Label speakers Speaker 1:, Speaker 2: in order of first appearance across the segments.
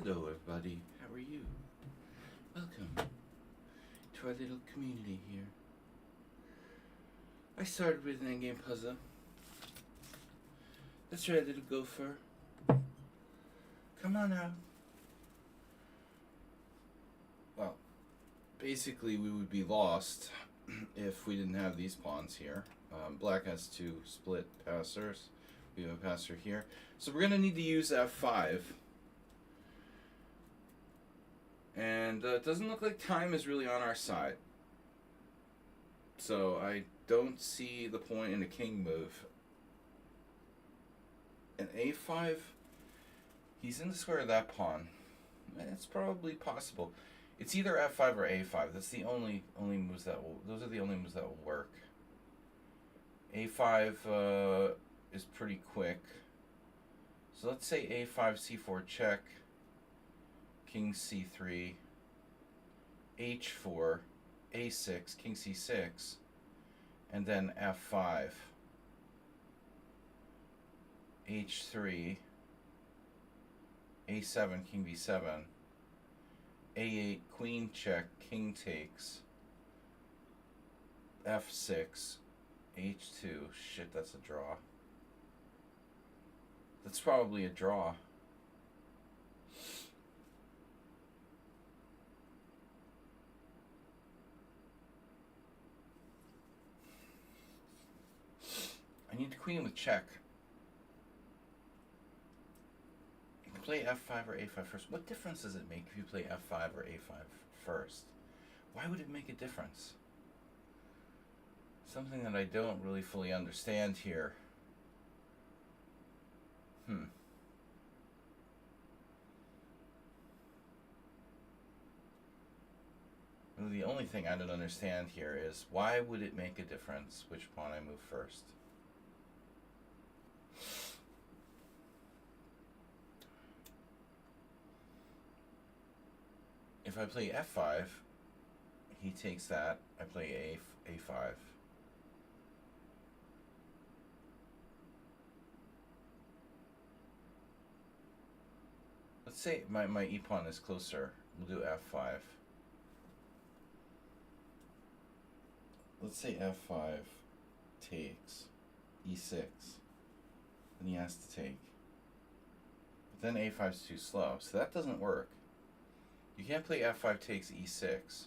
Speaker 1: Hello everybody, how are you? Welcome to our little community here. I started with an endgame puzzle. Let's try a little gopher. Come on out. Well, basically we would be lost if we didn't have these pawns here. Black has two split passers. We have a passer here. So we're going to need to use F5. And it doesn't look like time is really on our side. So I don't see the point in a king move. An A5, he's in the square of that pawn. It's probably possible. It's either F5 or A5. That's the only moves that will. Those are the only moves that will work. A5 is pretty quick. So let's say A5, C4 check. King C3, H4, A6, King C6, and then F5, H3, A7, King B7, A8, Queen check, King takes, F6, H2. Shit, that's a draw. That's probably a draw. I need the queen with check. You can play F5 or A5 first. What difference does it make if you play F5 or A5 first? Why would it make a difference? Something that I don't really fully understand here. Really, the only thing I don't understand here is why would it make a difference which pawn I move first? If I play F5, he takes that. I play A5. Let's say my e-pawn is closer. We'll do F5. Let's say F5 takes E6. Then he has to take. But then A5 is too slow, so that doesn't work. You can't play F5 takes E6,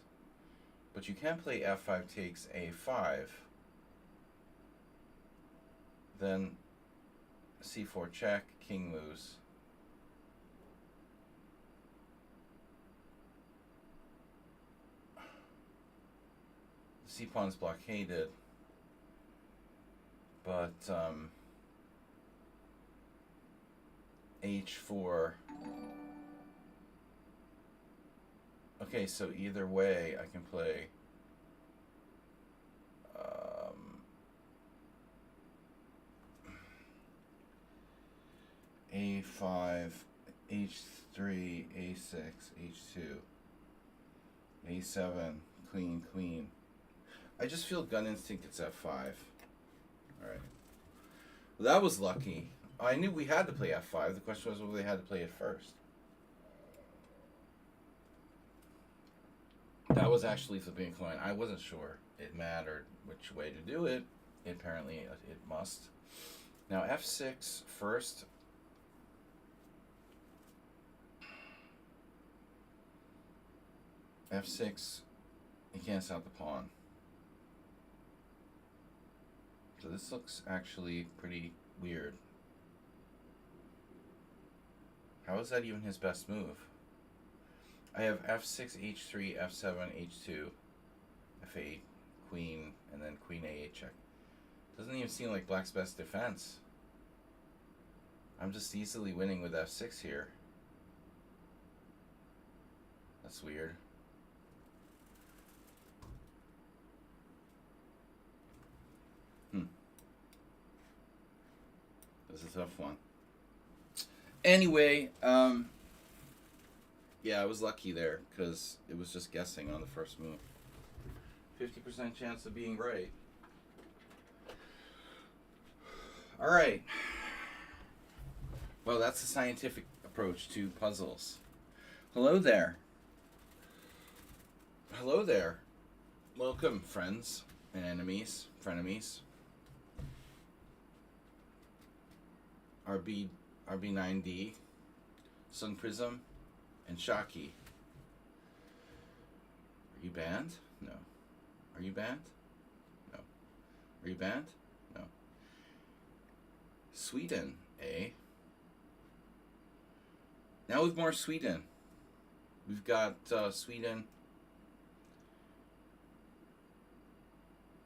Speaker 1: but you can play F5 takes A5, then C4 check, king moves. The C-pawn's blockaded, but H4. Okay, so either way I can play A5, H3, A6, H2, A7, queen, queen. I just feel gun instinct it's F5. Alright. Well, that was lucky. I knew we had to play F5. The question was whether they had to play it first. That was actually flipping a coin. I wasn't sure it mattered which way to do it. Apparently it must. Now F6 first. F6, he can't stop the pawn. So this looks actually pretty weird. How is that even his best move? I have F6, H3, F7, H2, F8, Queen, and then Queen A8 check. Doesn't even seem like Black's best defense. I'm just easily winning with F6 here. That's weird. That's a tough one. Anyway, yeah, I was lucky there because it was just guessing on the first move. 50% chance of being right. All right. Well, that's the scientific approach to puzzles. Hello there. Hello there. Welcome, friends and enemies, frenemies. RB9D, Sun Prism, and Shocky. Are you banned? No. Are you banned? No. Are you banned? No. Sweden, eh? Now with more Sweden. We've got Sweden,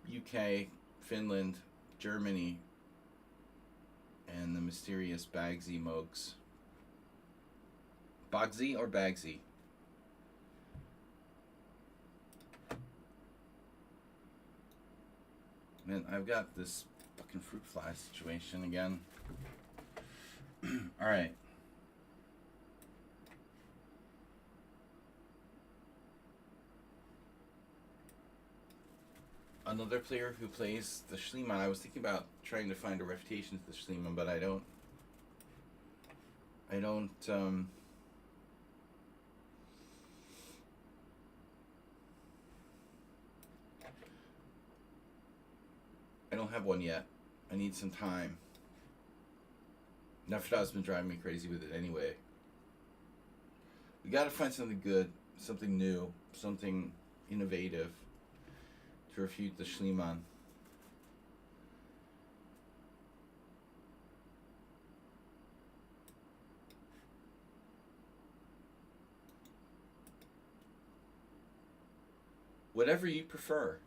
Speaker 1: UK, Finland, Germany, and the mysterious Bagsy Mogs. Bogsy or Bagsy? Man, I've got this fucking fruit fly situation again. Alright. Another player who plays the Schliemann. I was thinking about trying to find a refutation to the Schliemann, but I don't have one yet. I need some time. Nefrad's been driving me crazy with it anyway. We gotta find something good, something new, something innovative to refute the Schliemann. Whatever you prefer.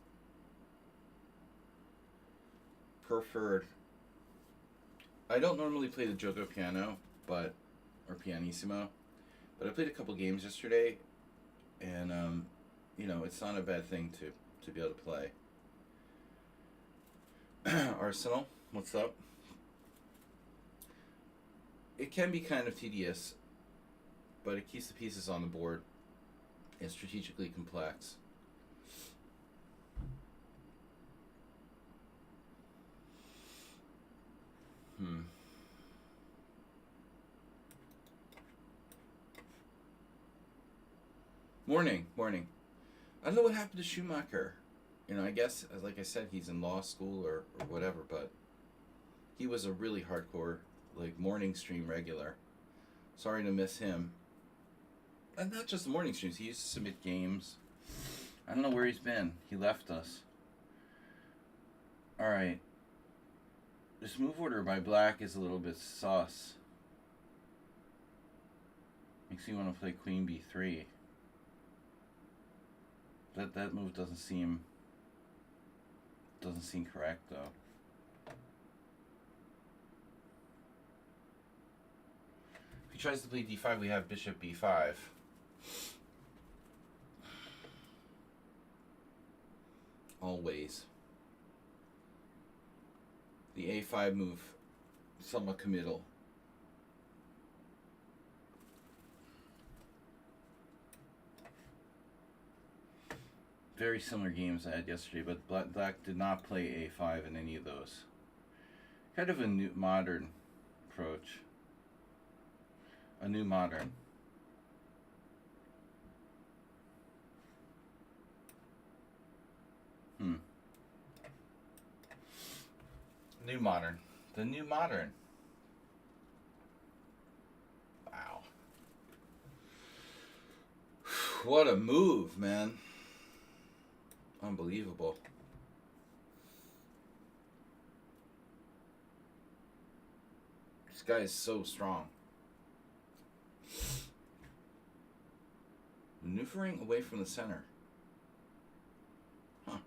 Speaker 1: Preferred. I don't normally play the Gioco piano, or pianissimo, but I played a couple games yesterday, and it's not a bad thing to be able to play. Arsenal, what's up? It can be kind of tedious, but it keeps the pieces on the board. It's strategically complex. Morning. I don't know what happened to Schumacher. I guess, like I said, he's in law school or whatever, but he was a really hardcore, morning stream regular. Sorry to miss him. And not just the morning streams, he used to submit games. I don't know where he's been. He left us. Alright. This move order by black is a little bit sus. Makes me want to play Queen B3. That move doesn't seem correct though. If he tries to play D5, we have Bishop B5. Always. The A5 move, somewhat committal. Very similar games I had yesterday, but Black did not play A5 in any of those. Kind of a new modern approach. A new modern. New modern. The new modern. Wow. What a move, man. Unbelievable. This guy is so strong. Maneuvering away from the center. Huh.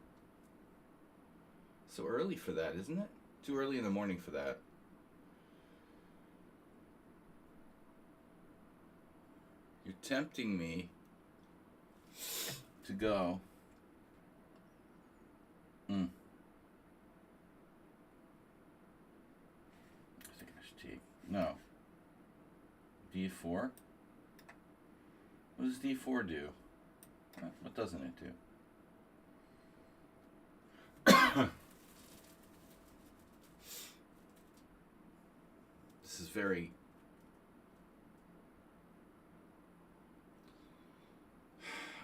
Speaker 1: So early for that, isn't it? Too early in the morning for that. You're tempting me to go. I think I should take. No. D4? What does D4 do? What doesn't it do? This is very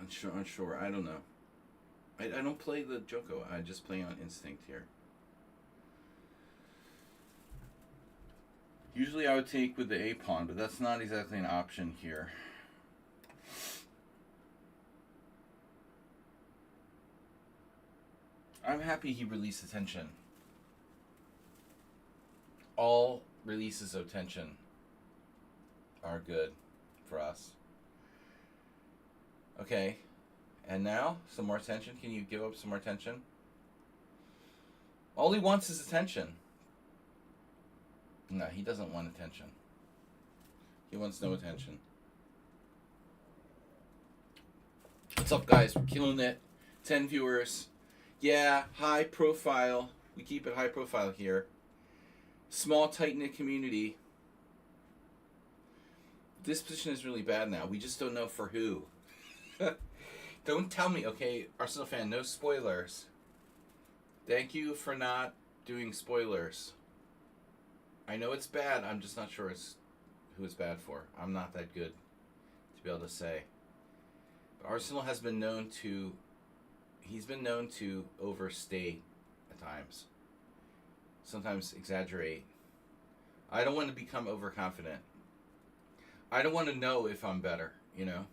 Speaker 1: Unsure. I don't know. I don't play the Joko. I just play on instinct here. Usually I would take with the A pawn, but that's not exactly an option here. I'm happy he released the tension. All releases of tension are good for us. Okay, and now some more tension. Can you give up some more tension? All he wants is attention. No, he doesn't want attention. He wants no attention. What's up, guys? We're killing it. 10 viewers. Yeah, high profile. We keep it high profile here. Small, tight-knit community. This position is really bad now. We just don't know for who. Don't tell me, okay, Arsenal fan, no spoilers. Thank you for not doing spoilers. I know it's bad. I'm just not sure who it's bad for. I'm not that good to be able to say. But Arsenal has been known to... He's been known to overstate at times. Sometimes exaggerate. I don't want to become overconfident. I don't want to know if I'm better, you know?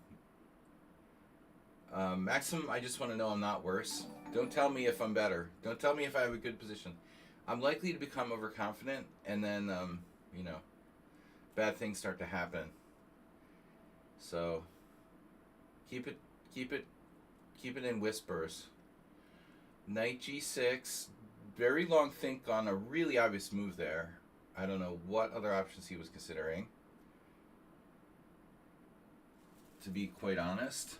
Speaker 1: Maximum, I just want to know I'm not worse. Don't tell me if I'm better. Don't tell me if I have a good position. I'm likely to become overconfident, and then, you know, bad things start to happen. So, keep it in whispers. Knight G6, very long think on a really obvious move there. I don't know what other options he was considering, to be quite honest.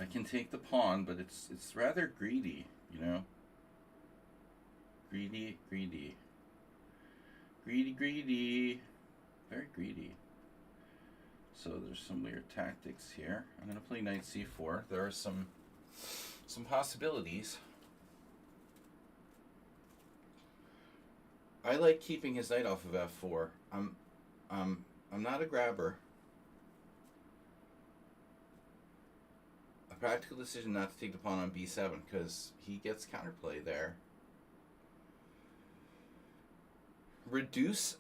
Speaker 1: I can take the pawn, but it's rather greedy, you know? Greedy. Very greedy. So there's some weird tactics here. I'm going to play knight c4. There are some possibilities. I like keeping his knight off of f4. I'm not a grabber. A practical decision not to take the pawn on b7 because he gets counterplay there. Reduce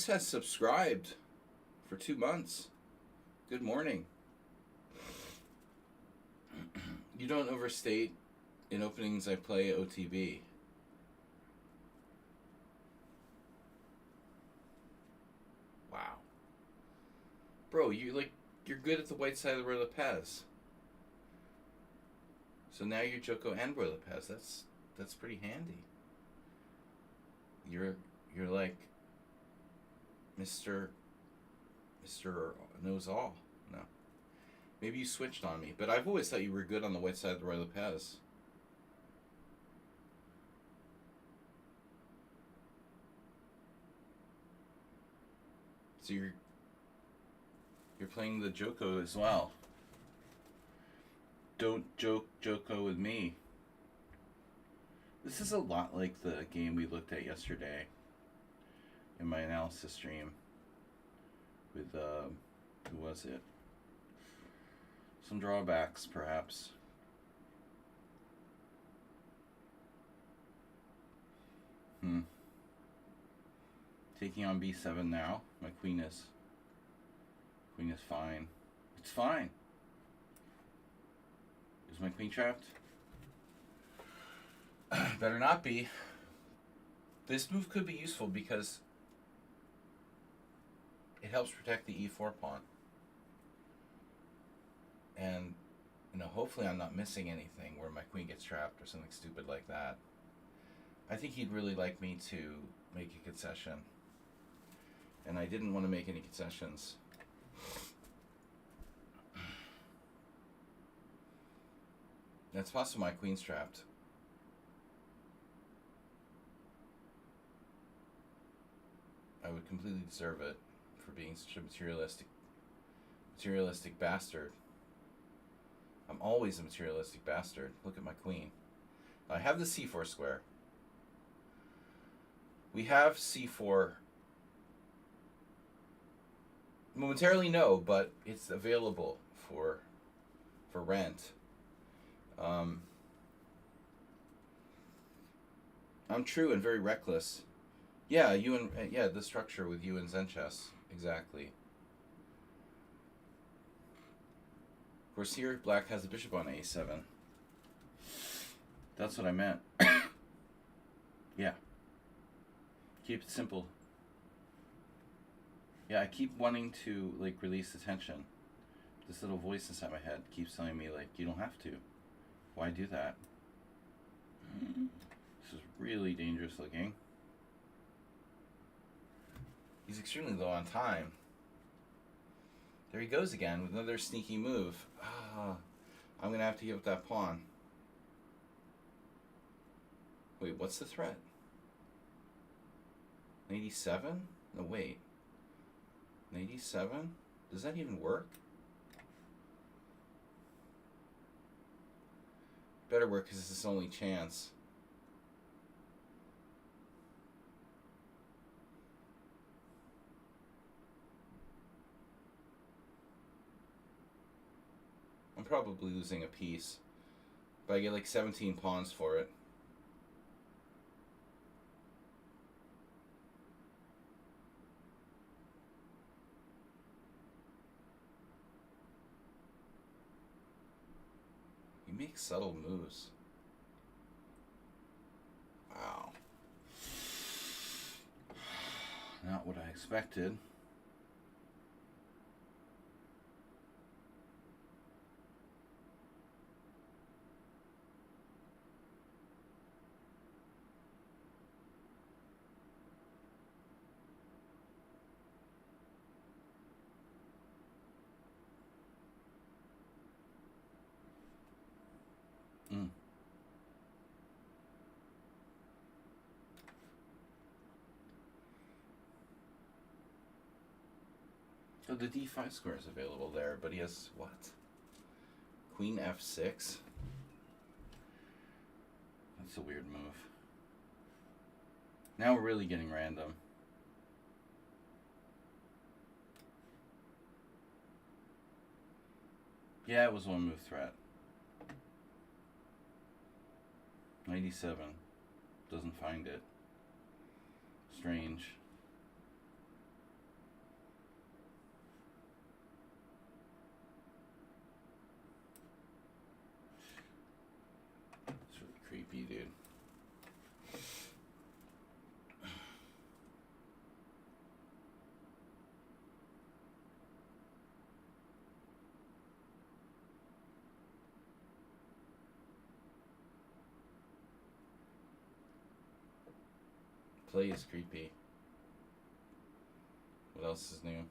Speaker 1: has subscribed for 2 months. Good morning. You don't overstate in openings I play OTB. Wow. Bro, you're good at the white side of the Roy Lopez. So now you're Joko and Roy Lopez. That's pretty handy. You're like Mr. Knows All. No. Maybe you switched on me, but I've always thought you were good on the white side of the Roy Lopez. So you're playing the Joko as well. Don't joke Joko with me. This is a lot like the game we looked at yesterday in my analysis stream with, who was it? Some drawbacks, perhaps. Taking on b7 now. My queen is fine. It's fine. Is my queen trapped? Better not be. This move could be useful because it helps protect the e4 pawn. And, you know, hopefully I'm not missing anything where my queen gets trapped or something stupid like that. I think he'd really like me to make a concession. And I didn't want to make any concessions. It's possible my queen's trapped. I would completely deserve it for being such a materialistic bastard. I'm always a materialistic bastard. Look at my queen. I have the c4 square. We have c4 Momentarily, no, but it's available for rent. Um, I'm true and very reckless. Yeah, you and yeah, the structure with you and Zen chess exactly. Of course, here black has the bishop on a7. That's what I meant. Yeah, keep it simple. Yeah, I keep wanting to like release the tension. This little voice inside my head keeps telling me like you don't have to. Why do that? This is really dangerous looking. He's extremely low on time. There he goes again with another sneaky move. I'm going to have to give up that pawn. Wait, what's the threat? 87? No, wait. 87? Does that even work? Better work because it's his only chance. I'm probably losing a piece, but I get like 17 pawns for it. He makes subtle moves. Wow. Not what I expected. So the d5 square is available there, but he has what? Queen f6? That's a weird move. Now we're really getting random. Yeah, it was one move threat. 97. Doesn't find it. Strange. It's really creepy, dude. Play is creepy. What else is new?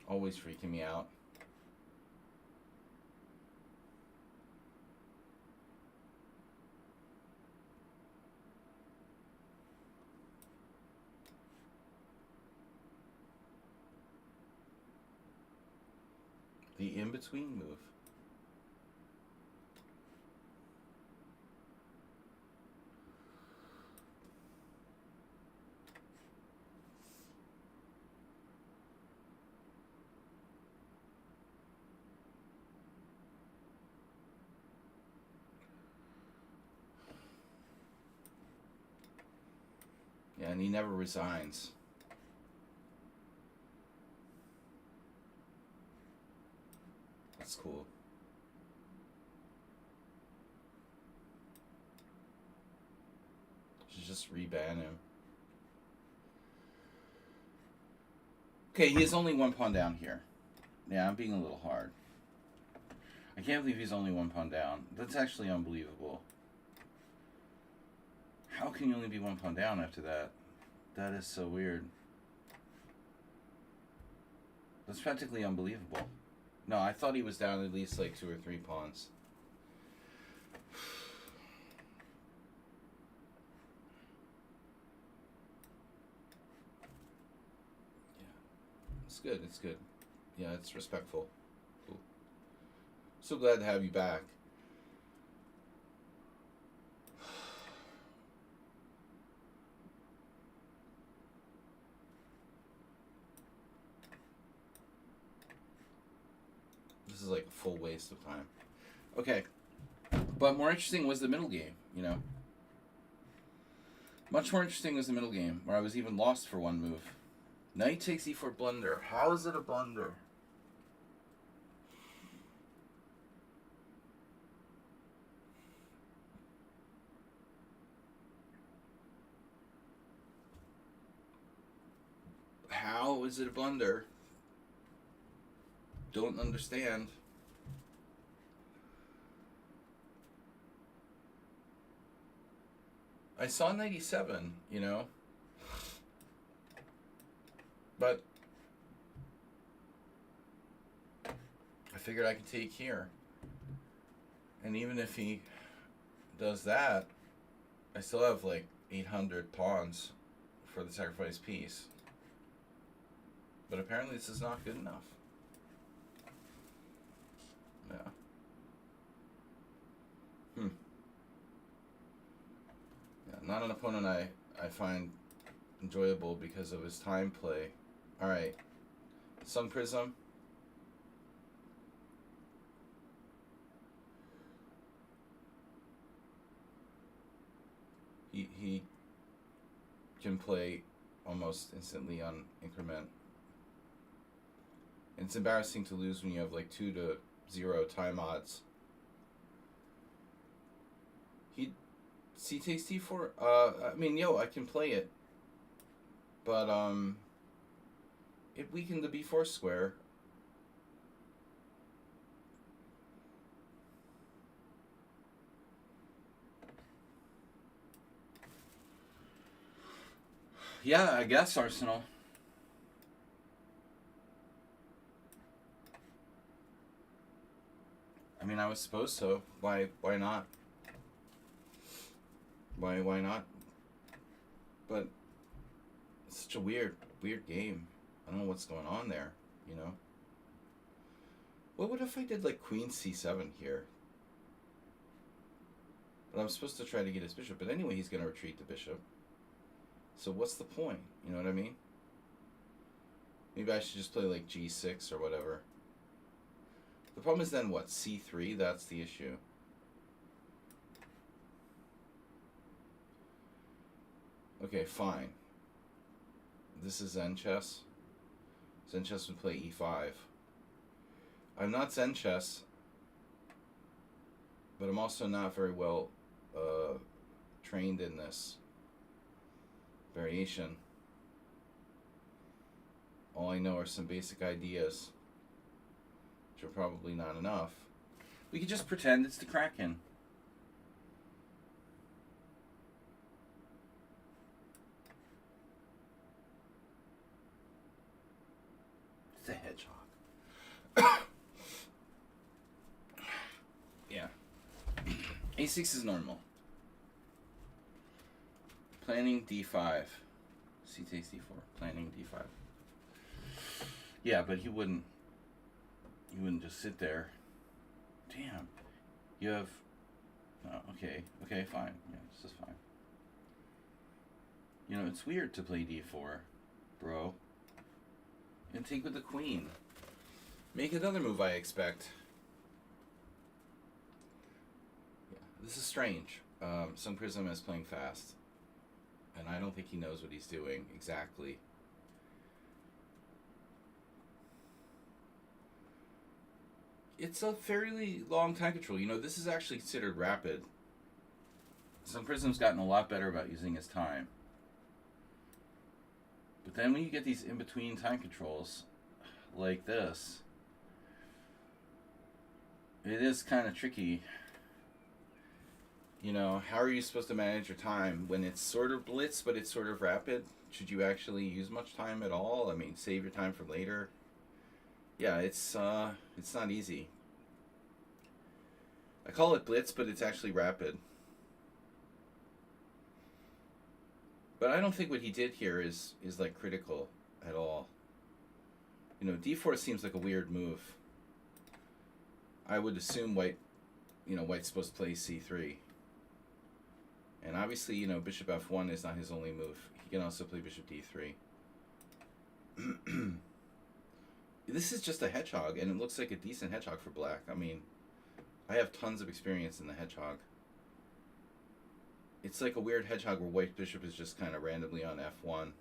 Speaker 1: Always freaking me out. The in-between move. Yeah, and he never resigns. That's cool. Should just reban him. Okay, he is only one pawn down here. Yeah, I'm being a little hard. I can't believe he's only one pawn down. That's actually unbelievable. How can you only be one pawn down after that? That is so weird. That's practically unbelievable. No, I thought he was down at least like 2 or 3 pawns. Yeah. It's good, it's good. Yeah, it's respectful. Cool. So glad to have you back. This is like a full waste of time. Okay. But more interesting was the middle game, you know. Much more interesting was the middle game, where I was even lost for one move. Knight takes e4 blunder. How is it a blunder? How is it a blunder? Don't understand. I saw 97, you know. But I figured I could take here. And even if he does that, I still have like 800 pawns for the sacrifice piece. But apparently this is not good enough. Yeah. Yeah, not an opponent I find enjoyable because of his time play. Alright. Sun Prism. He can play almost instantly on increment. And it's embarrassing to lose when you have like 2-0 time odds. C takes d4. I mean, I can play it, but it weakened the b4 square. Yeah, I guess Arsenal. I mean, I was supposed to. Why not? Why not? But it's such a weird game. I don't know what's going on there, you know? What if I did like Queen c7 here? But I'm supposed to try to get his bishop. But anyway, he's going to retreat the bishop. So what's the point? You know what I mean? Maybe I should just play like g6 or whatever. The problem is then what? c3? That's the issue. Okay, fine. This is Zen chess. Zen chess would play e5. I'm not Zen chess, but I'm also not very well trained in this variation. All I know are some basic ideas, which are probably not enough. We could just pretend it's the Kraken. It's a hedgehog. Yeah. A6 is normal. Planning d5. C takes d4. Planning d5. Yeah, but he wouldn't just sit there. Damn. You have... Oh, okay. Okay, fine. Yeah, this is fine. You know, it's weird to play d4, bro. And take with the queen. Make another move, I expect. Yeah, this is strange. Sun Prism is playing fast. And I don't think he knows what he's doing exactly. It's a fairly long time control. You know, this is actually considered rapid. Sun Prism's gotten a lot better about using his time. But then when you get these in-between time controls, like this, it is kind of tricky. You know, how are you supposed to manage your time when it's sort of blitz, but it's sort of rapid? Should you actually use much time at all? I mean, save your time for later. Yeah, it's not easy. I call it blitz, but it's actually rapid. But I don't think what he did here is like critical at all. You know, d4 seems like a weird move. I would assume White's supposed to play c3. And obviously, you know, bishop f1 is not his only move. He can also play bishop d3. This is just a hedgehog, and it looks like a decent hedgehog for black. I mean, I have tons of experience in the hedgehog. It's like a weird hedgehog where white bishop is just kind of randomly on f1.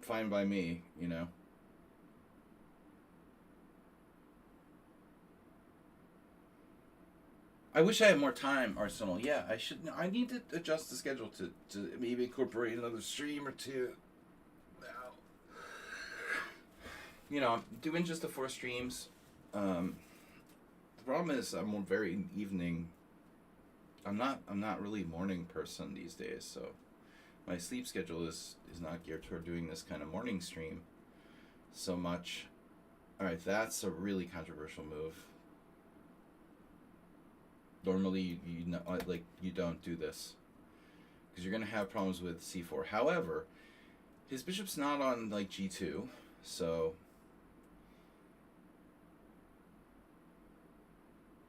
Speaker 1: Fine by me, you know. I wish I had more time, Arsenal. Yeah, I should. I need to adjust the schedule to maybe incorporate another stream or two. You know, I'm doing just the 4 streams. The problem is I'm very evening. I'm not really a morning person these days, so my sleep schedule is not geared toward doing this kind of morning stream so much. All right, that's a really controversial move. Normally, you don't do this because you're gonna have problems with c4. However, his bishop's not on like g2, so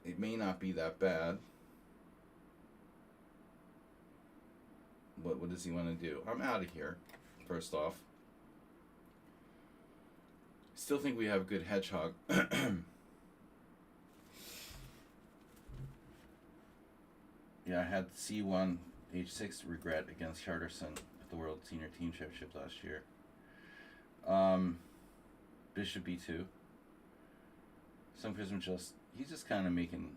Speaker 1: it may not be that bad. What does he want to do? I'm out of here. First off, still think we have a good hedgehog. Yeah, I had c1 h6 regret against Charterson at the World Senior Team Championship last year. Bishop b2. Some Prism he's just kind of making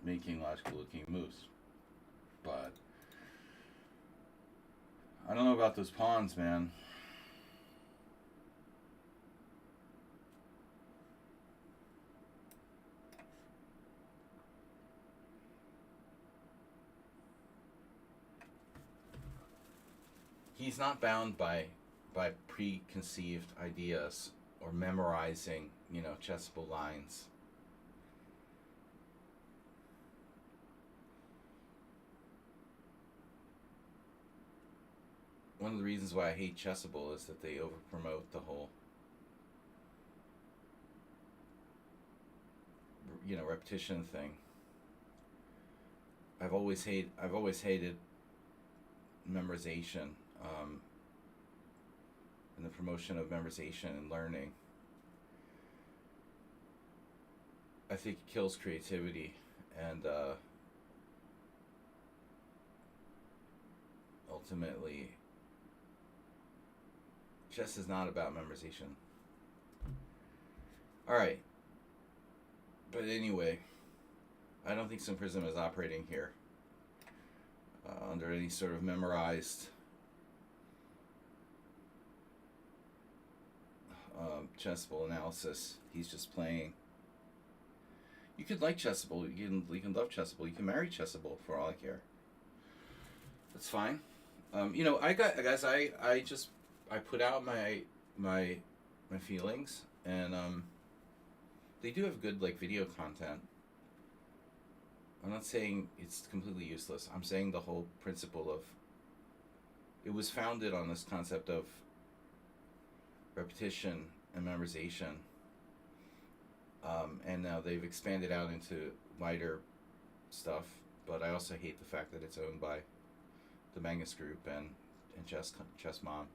Speaker 1: logical looking moves, but I don't know about those pawns, man. He's not bound by preconceived ideas or memorizing, chessable lines. One of the reasons why I hate chessable is that they over-promote the whole, repetition thing. I've always hated memorization, and the promotion of memorization and learning. I think it kills creativity, and ultimately, chess is not about memorization. Alright. But anyway, I don't think Sim Prism is operating here under any sort of memorized chessable analysis. He's just playing. You could like chessable. You can love chessable. You can marry chessable for all I care. That's fine. I put out my feelings, and they do have good video content. I'm not saying it's completely useless. I'm saying the whole principle of it was founded on this concept of repetition and memorization, and now they've expanded out into wider stuff. But I also hate the fact that it's owned by the Magnus Group and Chess Mom.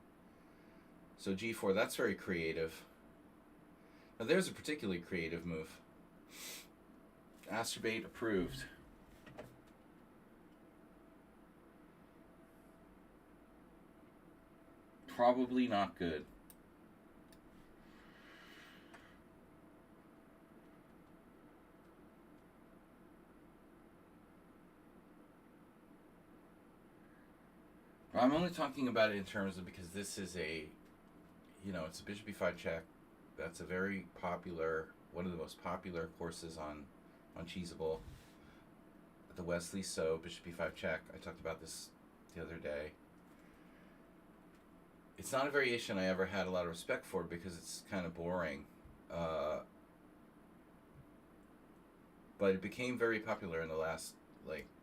Speaker 1: So g4, that's very creative. Now there's a particularly creative move. Astrobate approved. Probably not good. I'm only talking about it in terms of because this is it's a bishop b5 check. That's a very popular, one of the most popular courses on Cheesable. The Wesley So bishop b5 check. I talked about this the other day. It's not a variation I ever had a lot of respect for because it's kind of boring. But it became very popular in the last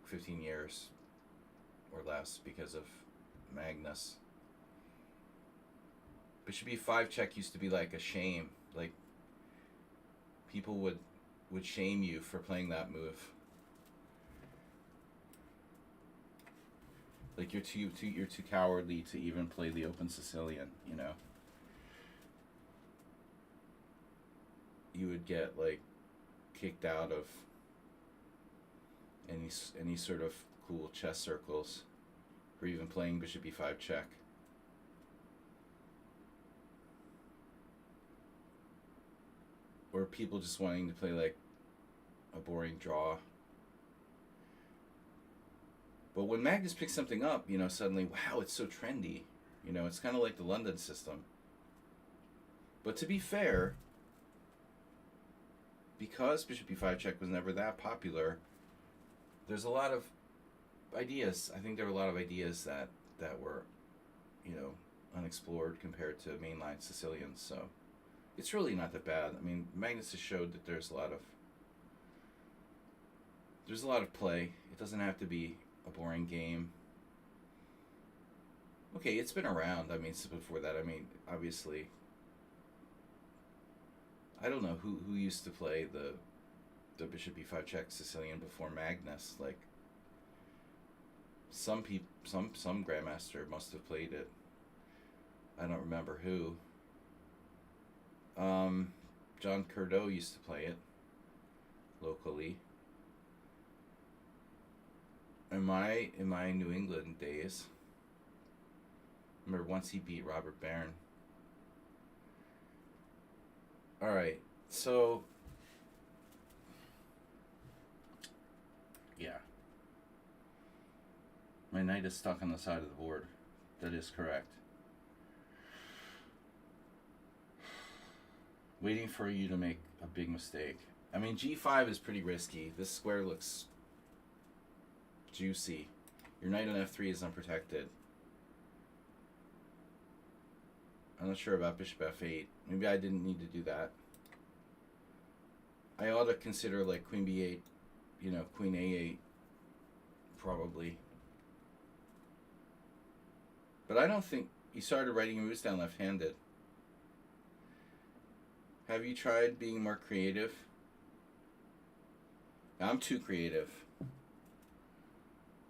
Speaker 1: 15 years or less because of Magnus. Bishop b5 check used to be like a shame. Like people would shame you for playing that move. Like you're too cowardly to even play the open Sicilian. You know, you would get like kicked out of any sort of cool chess circles for even playing bishop e5 check. Or people just wanting to play like a boring draw. But when Magnus picks something up, you know, suddenly, wow, it's so trendy. You know, it's kind of like the London system. But to be fair, because bishop e5 check was never that popular, there's a lot of ideas. I think there were a lot of ideas that were, you know, unexplored compared to mainline Sicilians. So it's really not that bad. I mean, Magnus has showed that there's a lot of play. It doesn't have to be a boring game. Okay, it's been around. I mean, before that, I mean, obviously, I don't know who used to play the bishop e5 check Sicilian before Magnus. Like some grandmaster must have played it. I don't remember who. John Curdo used to play it locally. In my New England days, I remember once he beat Robert Barron. All right, so yeah, my knight is stuck on the side of the board. That is correct. Waiting for you to make a big mistake. I mean, g5 is pretty risky. This square looks juicy. Your knight on f3 is unprotected. I'm not sure about bishop f8. Maybe I didn't need to do that. I ought to consider like queen b8, you know, queen a8, probably. But I don't think you started writing moves down left-handed. Have you tried being more creative? I'm too creative.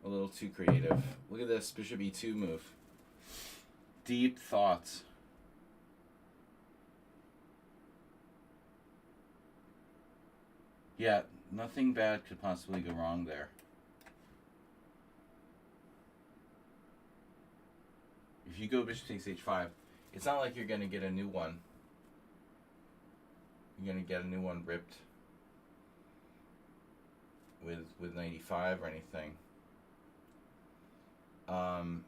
Speaker 1: A little too creative. Look at this bishop e2 move. Deep thoughts. Yeah, nothing bad could possibly go wrong there. If you go bishop takes h5, it's not like you're going to get a new one. You're going to get a new one ripped with 95 or anything. Well,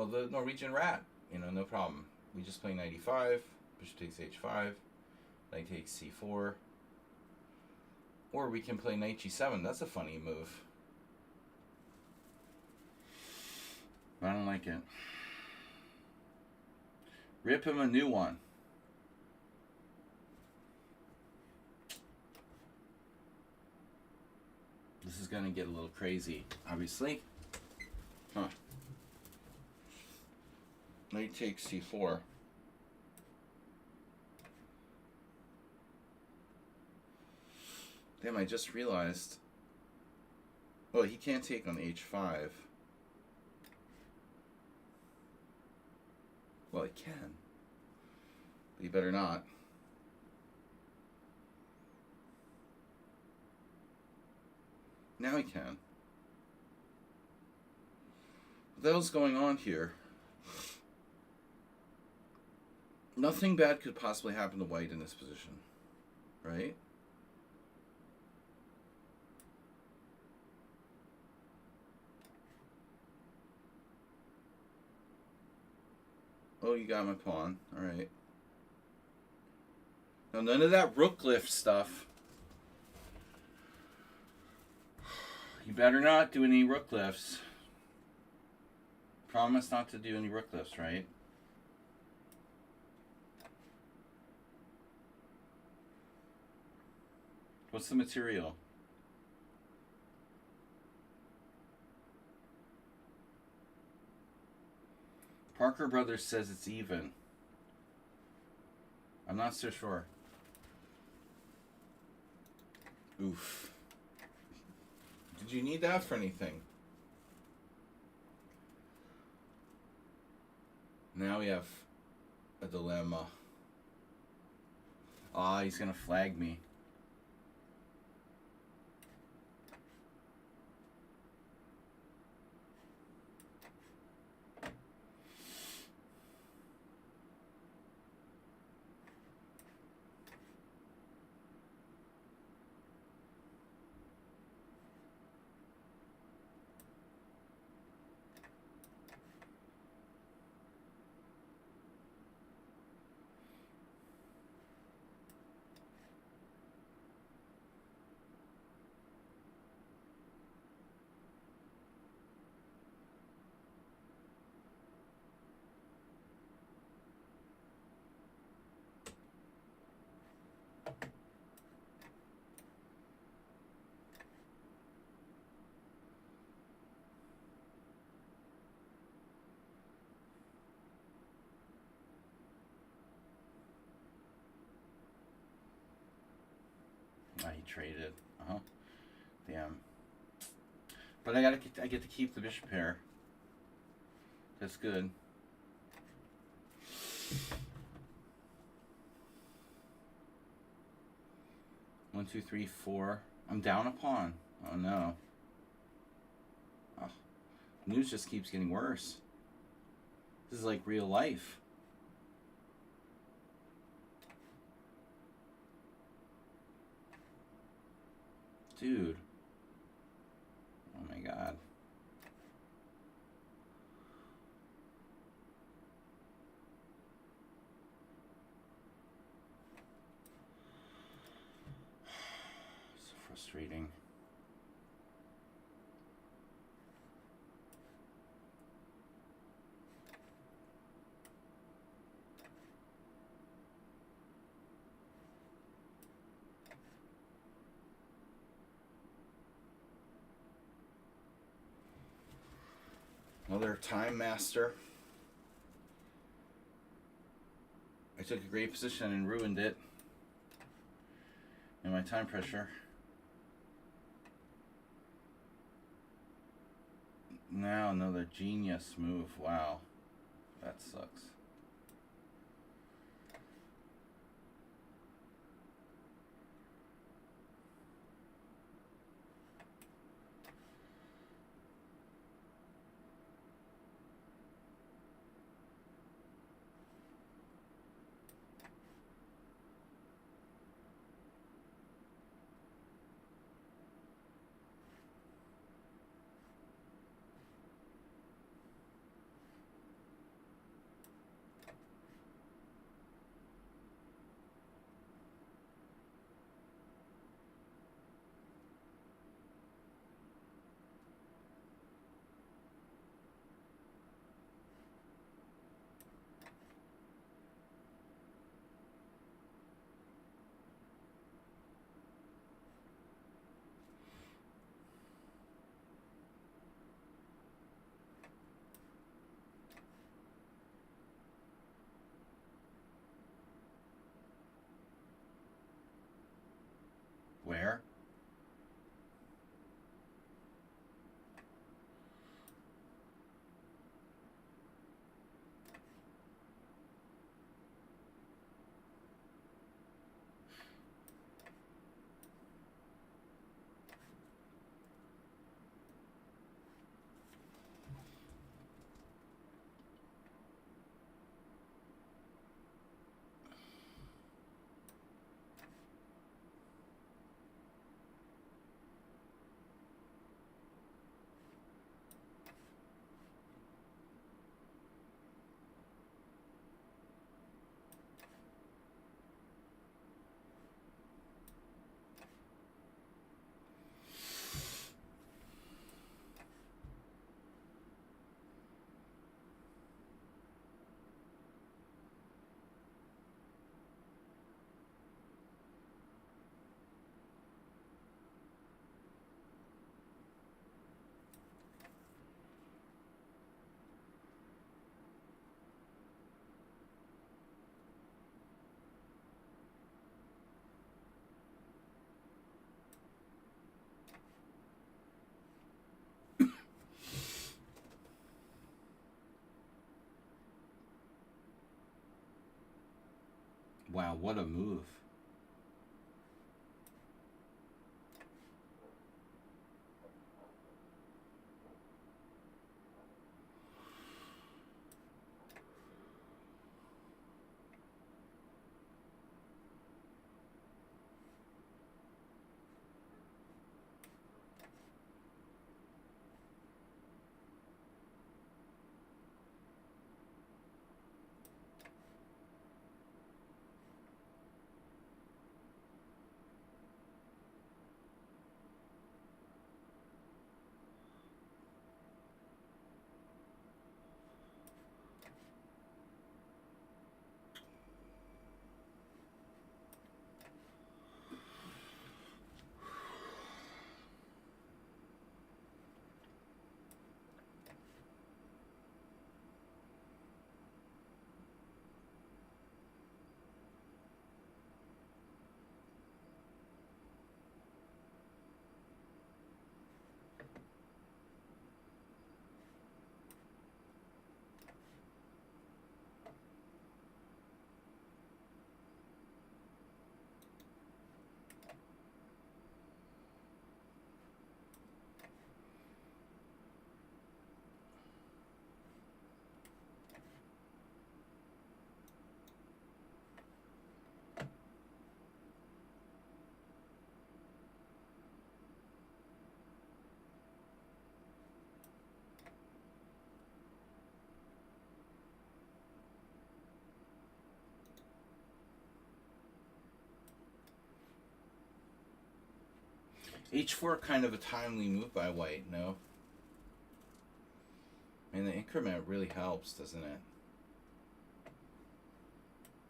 Speaker 1: the Norwegian rat, you know, no problem. We just play 95, bishop takes h5, knight takes c4. Or we can play knight g7. That's a funny move. I don't like it. Rip him a new one. This is going to get a little crazy, obviously. Huh. Knight takes c4. Damn, I just realized. Oh, he can't take on h5. Well, he can. But he better not. Now he can. What the hell's going on here? Nothing bad could possibly happen to white in this position, right? Oh, you got my pawn. All right. Now, none of that rook lift stuff. You better not do any rook lifts. Promise not to do any rook lifts, right? What's the material? Parker Brothers says it's even. I'm not so sure. Oof. Did you need that for anything? Now we have a dilemma. Ah, he's gonna flag me. Ah, he traded. Damn. But I get to keep the bishop pair. That's good. One, two, three, four. I'm down a pawn. Oh no. Oh, news just keeps getting worse. This is like real life. Dude. Oh my god. So frustrating. Another time master. I took a great position and ruined it. And my time pressure. Now another genius move. Wow. That sucks. Wow, what a move. H4 kind of a timely move by white, no? I mean, the increment really helps, doesn't it?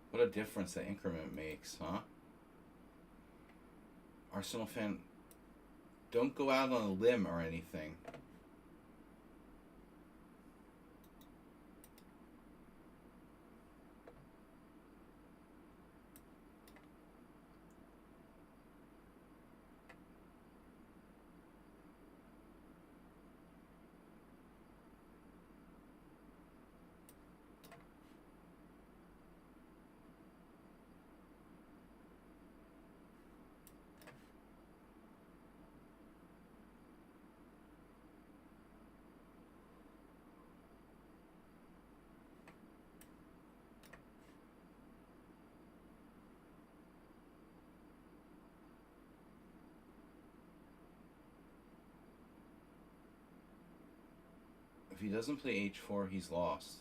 Speaker 1: What a difference the increment makes, huh? Arsenal fan, don't go out on a limb or anything. If he doesn't play H4, he's lost.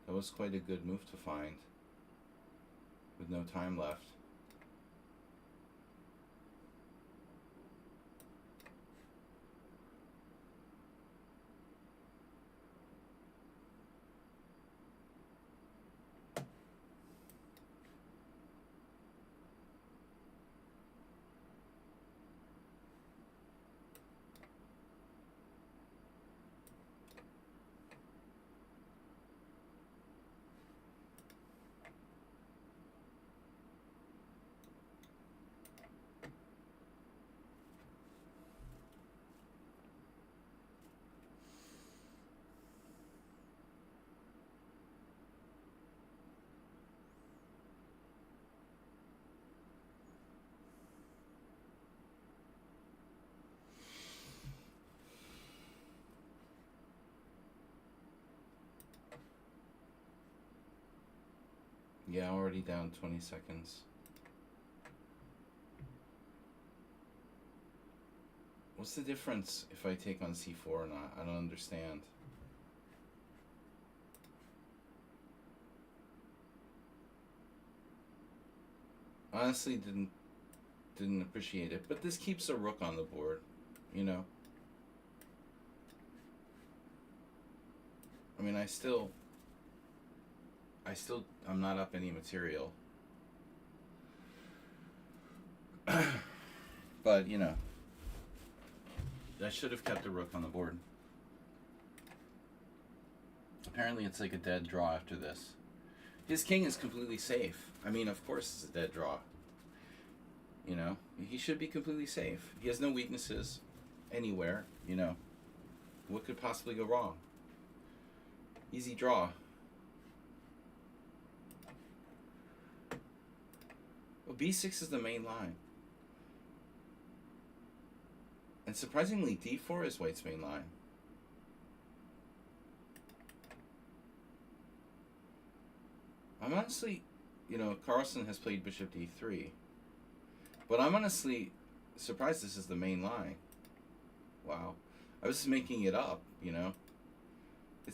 Speaker 1: That was quite a good move to find with no time left. Yeah, already down 20 seconds. What's the difference if I take on C4 or not? I don't understand. Honestly, didn't appreciate it, but this keeps a rook on the board, you know. I mean, I'm not up any material. But, you know, I should have kept the rook on the board. Apparently it's like a dead draw after this. His king is completely safe. I mean, of course it's a dead draw. You know, he should be completely safe. He has no weaknesses anywhere, you know. What could possibly go wrong? Easy draw. Well, b6 is the main line. And surprisingly, d4 is white's main line. I'm honestly, Carlsen has played bishop d3. But I'm honestly surprised this is the main line. Wow. I was just making it up, It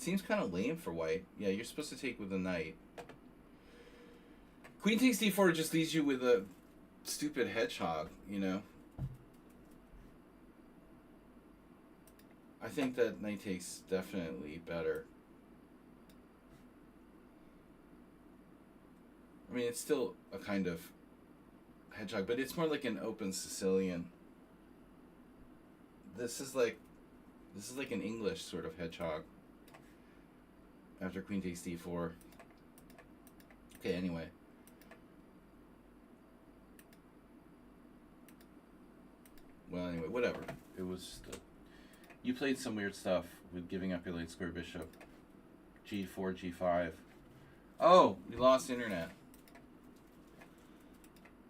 Speaker 1: seems kind of lame for white. Yeah, you're supposed to take with a knight. Queen takes d4 just leaves you with a stupid hedgehog, I think that knight takes definitely better. I mean, it's still a kind of hedgehog, but it's more like an open Sicilian. This is like an English sort of hedgehog. After queen takes d4. Okay, anyway. Well, anyway, whatever. It was you played some weird stuff with giving up your late square bishop. G4, G5. Oh, we lost internet.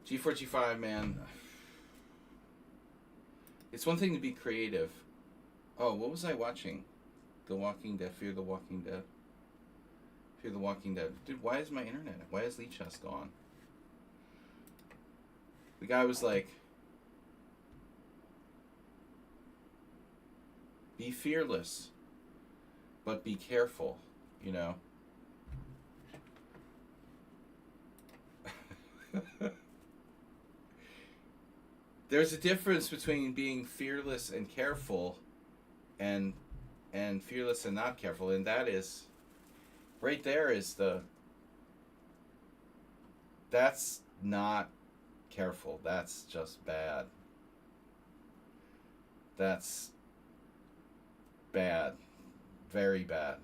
Speaker 1: G4, G5, man. It's one thing to be creative. Oh, what was I watching? The Walking Dead. Fear the Walking Dead. Fear the Walking Dead. Dude, why is my internet? Why is Lee Chess gone? The guy was like, be fearless, but be careful, There's a difference between being fearless and careful and fearless and not careful, and that is right there is that's not careful. That's just bad. That's bad. Very bad.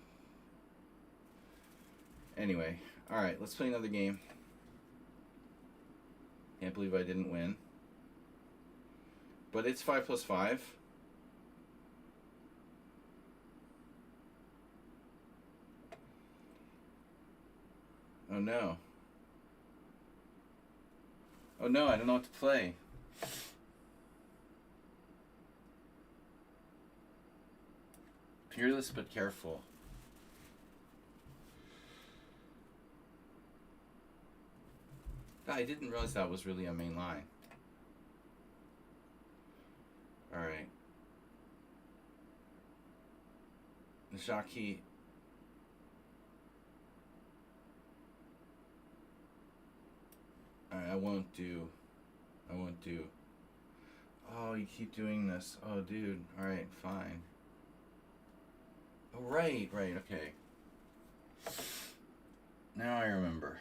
Speaker 1: Anyway, alright, let's play another game. Can't believe I didn't win. But it's 5 plus 5. Oh no. Oh no, I don't know what to play. Fearless but careful. I didn't realize that was really a main line. Alright. Nishaki. Alright, I won't do. Oh, you keep doing this. Oh, dude. Alright, fine. Oh, right, okay. Now I remember.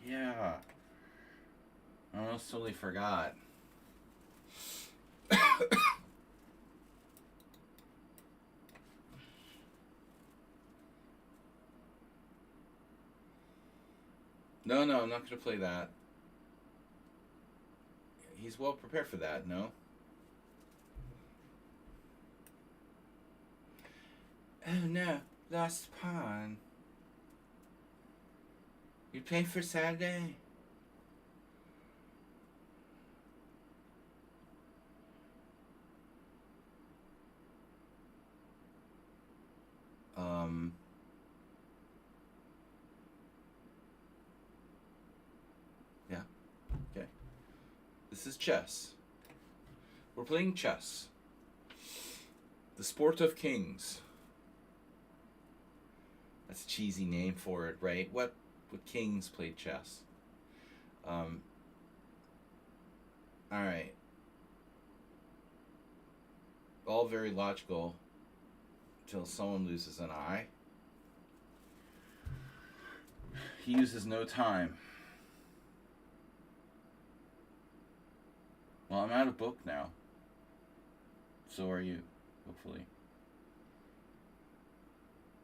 Speaker 1: Yeah. I almost totally forgot. No, I'm not going to play that. He's well prepared for that, no? Oh no, lost pawn. You play for Saturday? Yeah. Okay. This is chess. We're playing chess. The sport of kings. That's a cheesy name for it, right? What kings played chess? Alright. All very logical until someone loses an eye. He uses no time. Well, I'm out of book now. So are you, hopefully.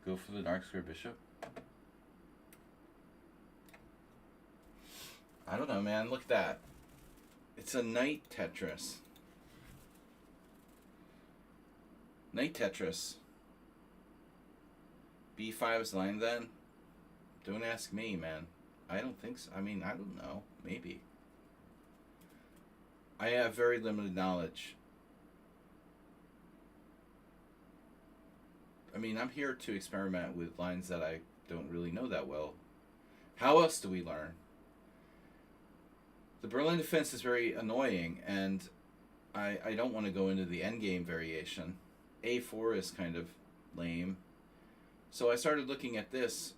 Speaker 1: Go for the dark square bishop. I don't know, man. Look at that. It's a knight Tetris. Knight Tetris. B5 is line then? Don't ask me, man. I don't think so. I mean, I don't know. Maybe. I have very limited knowledge. I mean, I'm here to experiment with lines that I don't really know that well. How else do we learn? The Berlin defense is very annoying, and I don't want to go into the endgame variation. A4 is kind of lame. So I started looking at this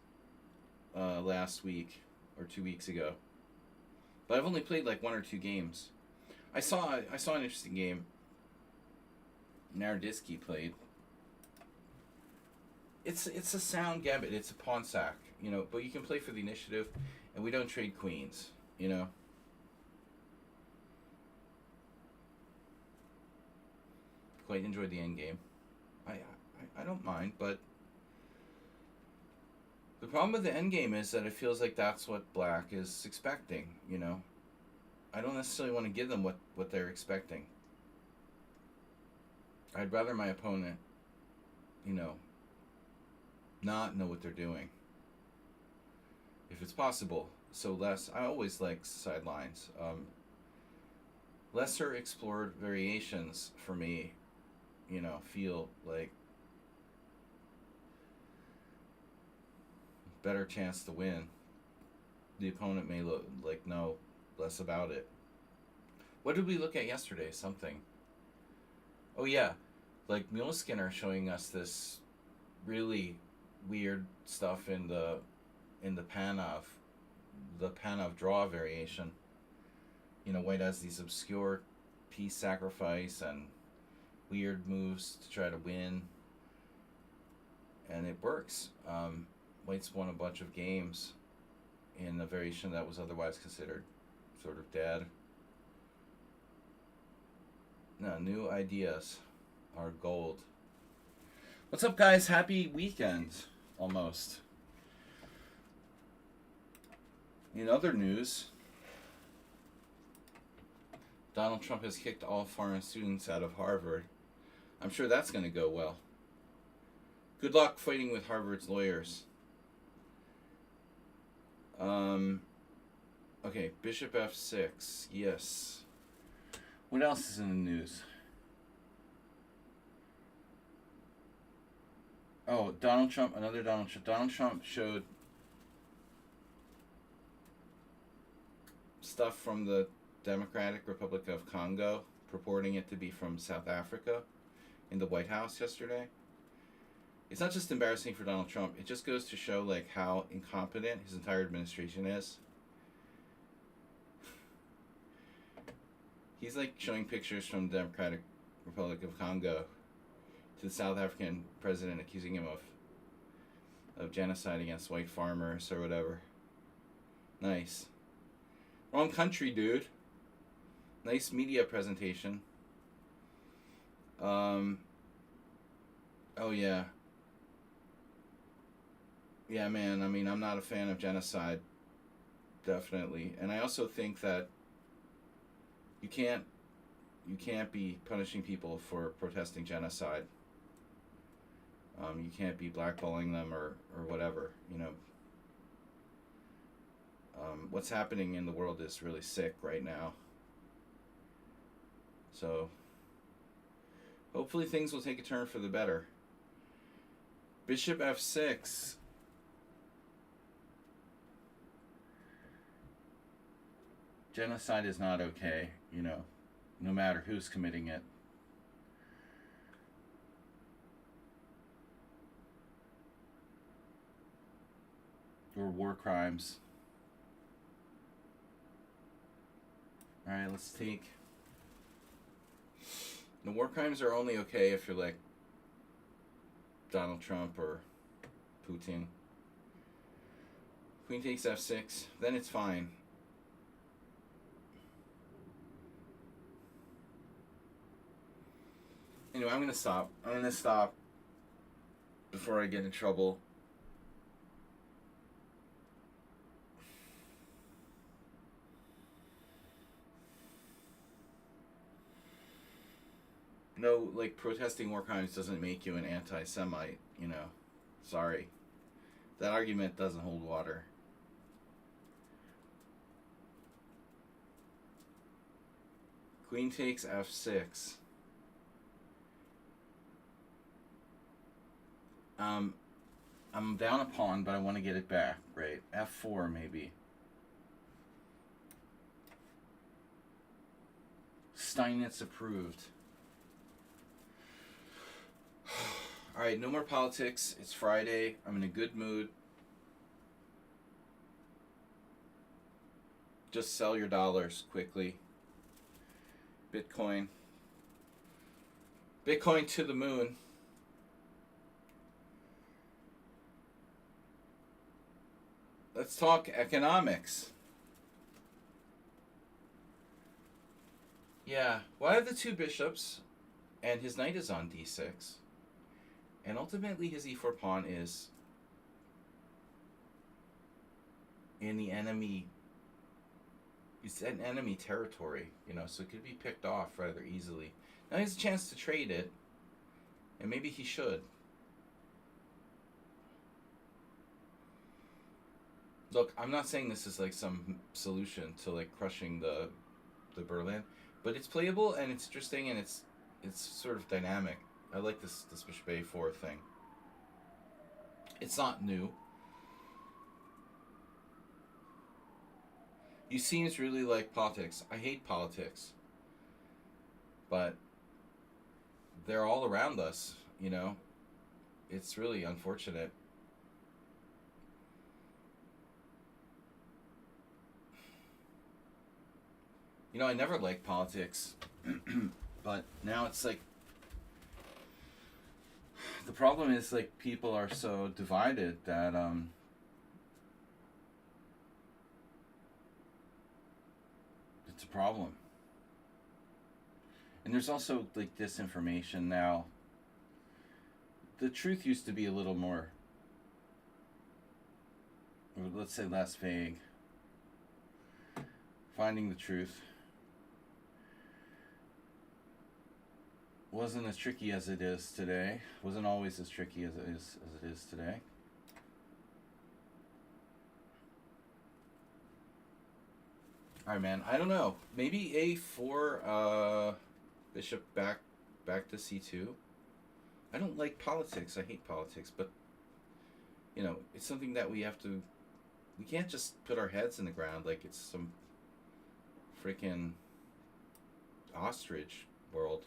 Speaker 1: last week or 2 weeks ago. But I've only played like 1 or 2 games. I saw an interesting game Naroditsky played. It's a sound gambit. It's a pawn sack, you know, but you can play for the initiative, and we don't trade queens, you know. Quite enjoyed the end game. I don't mind, but the problem with the end game is that it feels like that's what black is expecting, you know. I don't necessarily want to give them what they're expecting. I'd rather my opponent, you know, not know what they're doing, if it's possible. So I always like sidelines. Lesser explored variations for me, you know, feel like better chance to win. The opponent may know less about it. What did we look at yesterday? Something. Oh yeah, like Muleskinner showing us this really weird stuff in the Panov draw variation. You know, white has these obscure piece sacrifice and weird moves to try to win, and it works. White's won a bunch of games in a variation that was otherwise considered sort of dead. No, new ideas are gold. What's up, guys? Happy weekend, almost. In other news, Donald Trump has kicked all foreign students out of Harvard. I'm sure that's going to go well. Good luck fighting with Harvard's lawyers. Okay, Bishop F6. Yes. What else is in the news? Oh, Donald Trump, another Donald Trump. Donald Trump showed stuff from the Democratic Republic of Congo, purporting it to be from South Africa, in the White House yesterday. It's not just embarrassing for Donald Trump, it just goes to show like how incompetent his entire administration is. He's like showing pictures from the Democratic Republic of Congo to the South African president, accusing him of genocide against white farmers or whatever. Nice. Wrong country, dude. Nice media presentation. Oh yeah. Yeah, man, I mean, I'm not a fan of genocide. Definitely. And I also think that you can't be punishing people for protesting genocide. You can't be blackballing them or whatever, you know. What's happening in the world is really sick right now. So, hopefully things will take a turn for the better. Bishop F6. Genocide is not okay, you know, no matter who's committing it. Or war crimes. Alright, let's take... The war crimes are only okay if you're like Donald Trump or Putin. Queen takes F6, then it's fine. Anyway, I'm gonna stop. Before I get in trouble. No, like, protesting war crimes doesn't make you an anti-Semite, you know. Sorry. That argument doesn't hold water. Queen takes f6. I'm down a pawn, but I want to get it back, right? f4 maybe. Steinitz approved. Alright, no more politics. It's Friday. I'm in a good mood. Just sell your dollars quickly. Bitcoin. Bitcoin to the moon. Let's talk economics. Yeah, why have the two bishops and his knight is on d6? And ultimately his e4 pawn is in the enemy. It's an enemy territory, you know, so it could be picked off rather easily. Now he has a chance to trade it, and maybe he should. Look, I'm not saying this is like some solution to like crushing the Berlin, but it's playable and it's interesting and it's sort of dynamic. I like this bishop a4 thing. It's not new. He seems really like politics. I hate politics, but they're all around us, you know. It's really unfortunate. You know, I never liked politics, but now it's like, the problem is like people are so divided that it's a problem. And there's also like disinformation now. The truth used to be a little more, or let's say less vague. Finding the truth wasn't as tricky as it is today. Wasn't always as tricky as it is today. Alright, man. I don't know. Maybe a4, bishop back to c2. I don't like politics. I hate politics, but you know, it's something that we have to. We can't just put our heads in the ground like it's some freaking ostrich world.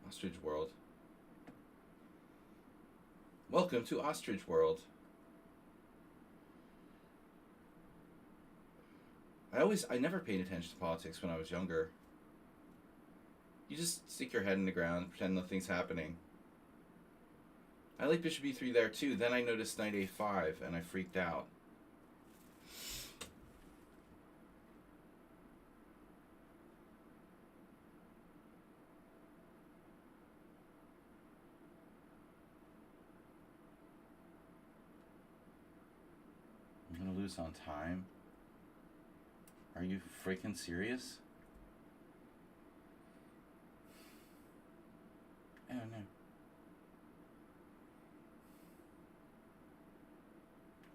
Speaker 1: Ostrich world. Welcome to Ostrich World. I never paid attention to politics when I was younger. You just stick your head in the ground and pretend nothing's happening. I like bishop e3 there too. Then I noticed knight a5 and I freaked out. I'm gonna lose on time. Are you freaking serious? I don't know.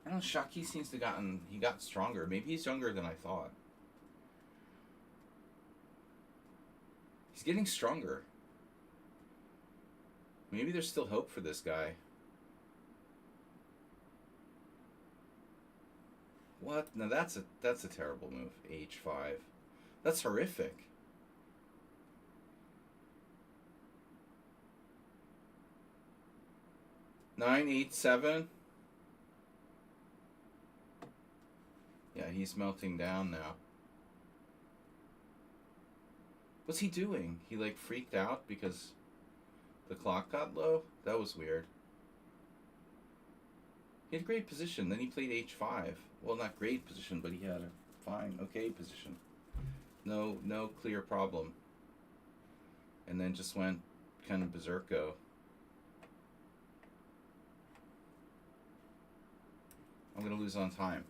Speaker 1: I don't know, Shaki seems to he got stronger. Maybe he's younger than I thought. He's getting stronger. Maybe there's still hope for this guy. What? Now that's a terrible move. H5. That's horrific. Nine, 8, 7. Yeah, he's melting down now. What's he doing? He like freaked out because the clock got low? That was weird. He had a great position. Then he played H5. Well, not great position, but he had a fine, okay position. No clear problem. And then just went kind of berserko. I'm going to lose on time.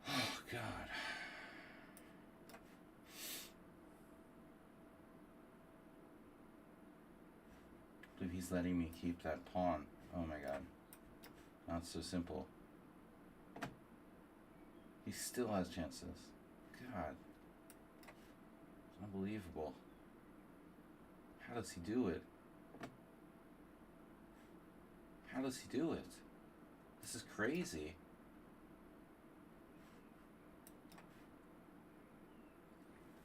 Speaker 1: Oh, God. believe he's letting me keep that pawn. Oh my god. Not so simple. He still has chances. God. It's unbelievable. How does he do it? How does he do it? This is crazy.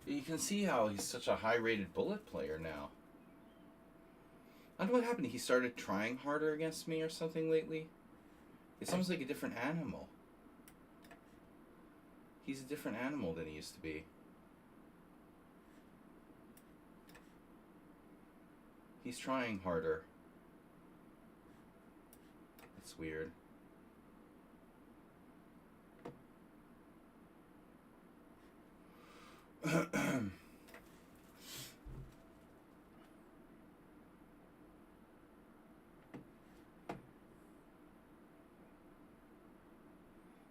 Speaker 1: You can see how he's such a high-rated bullet player now. I don't know what happened. He started trying harder against me or something lately. It's almost like a different animal. He's a different animal than he used to be. He's trying harder. It's weird.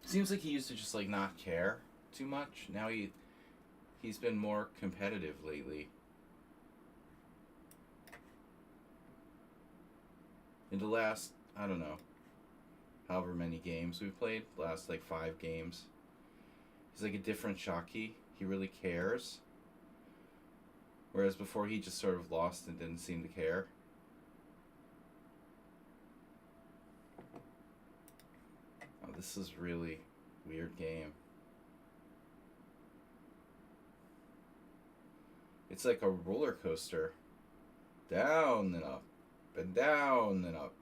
Speaker 1: Seems like he used to just like not care too much. Now he's been more competitive lately. In the last, I don't know, however many games we've played, last like 5 games, he's like a different Shockey. He really cares. Whereas before he just sort of lost and didn't seem to care. Oh, this is really weird game. It's like a roller coaster. Down and up. And down and up.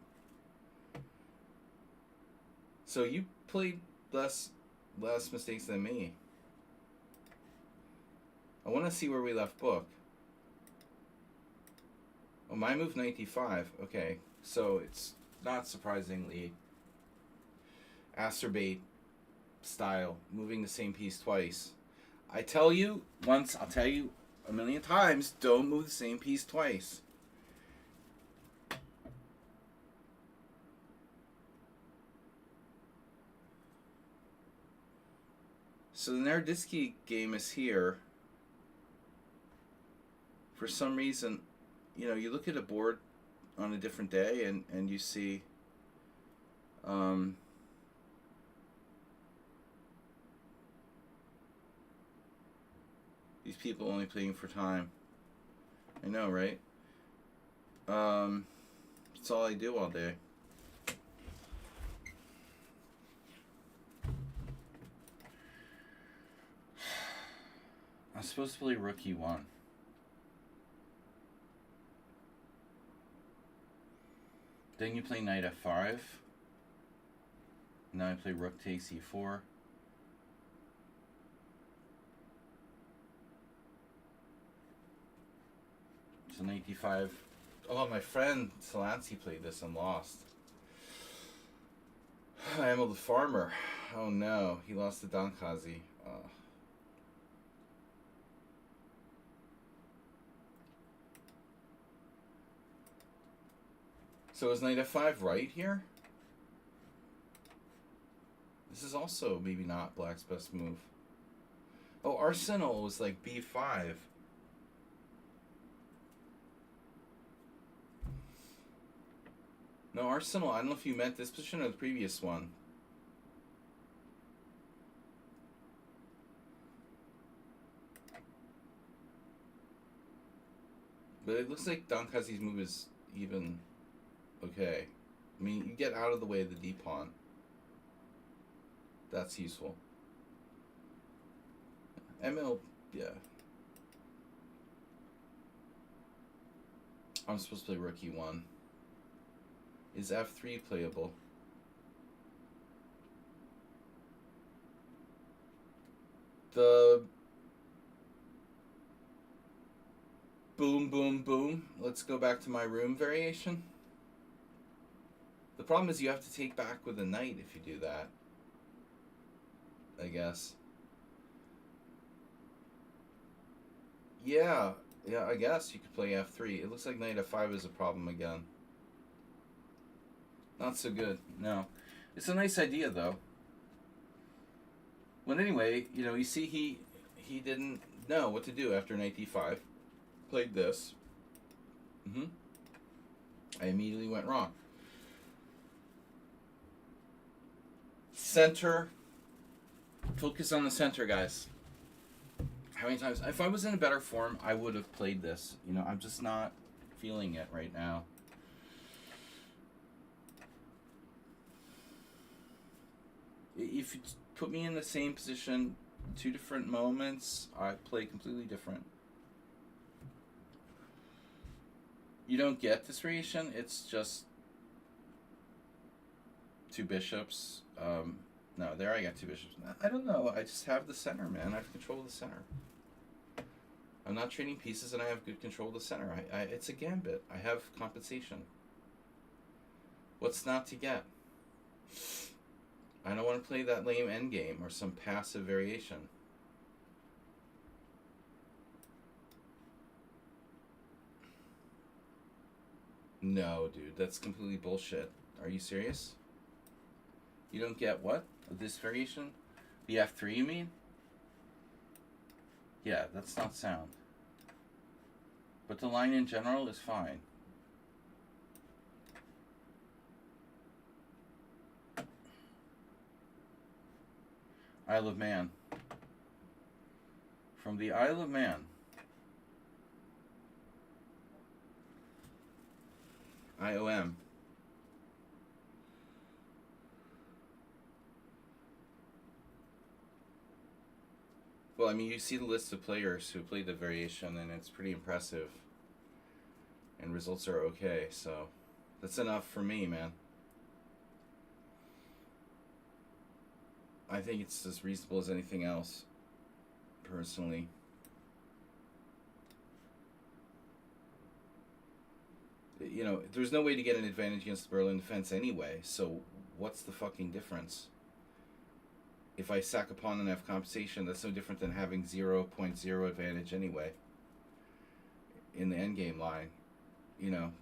Speaker 1: So you played less mistakes than me. I want to see where we left book. Oh, my move 95. Okay, so it's not surprisingly acerbate style, moving the same piece twice. I tell you once, I'll tell you a million times, don't move the same piece twice. So the Naroditsky game is here. For some reason, you know, you look at a board on a different day and you see these people only playing for time. I know, right? That's all I do all day. I'm supposed to play rook e1. Then you play knight f5. Now I play rook takes e4. So knight d5. Oh, my friend Selansky played this and lost. Emil the Farmer. Oh no, he lost to Donkazi. So is knight f5 right here? This is also maybe not black's best move. Oh, Arsenal was like b5. No, Arsenal, I don't know if you meant this position or the previous one. But it looks like Donkazi's move is even okay. I mean, you get out of the way of the d-pawn. That's useful. Emil, yeah. I'm supposed to play rook e1. Is f3 playable? The boom, boom, boom. Let's go back to my room variation. The problem is you have to take back with a knight if you do that. I guess. Yeah, I guess you could play f3. It looks like knight f5 is a problem again. Not so good, no. It's a nice idea, though. Well, anyway, you know, you see he didn't know what to do after knight d5. Played this. I immediately went wrong. Center. Focus on the center, guys. How many times? If I was in a better form, I would have played this. You know, I'm just not feeling it right now. If you put me in the same position, 2 different moments, I play completely different. You don't get this variation. It's just 2 bishops. No, there I got 2 bishops. I don't know. I just have the center, man. I have control of the center. I'm not trading pieces, and I have good control of the center. It's a gambit. I have compensation. What's not to get? I don't want to play that lame endgame or some passive variation. No, dude, that's completely bullshit. Are you serious? You don't get what? This variation? The F3, you mean? Yeah, that's not sound. But the line in general is fine. Isle of Man. From the Isle of Man. IOM. Well, I mean, you see the list of players who played the variation, and it's pretty impressive. And results are okay, so that's enough for me, man. I think it's as reasonable as anything else, personally. You know, there's no way to get an advantage against the Berlin defense anyway, so what's the fucking difference? If I sack a pawn and have compensation, that's no different than having 0.0 advantage anyway. In the endgame line, you know,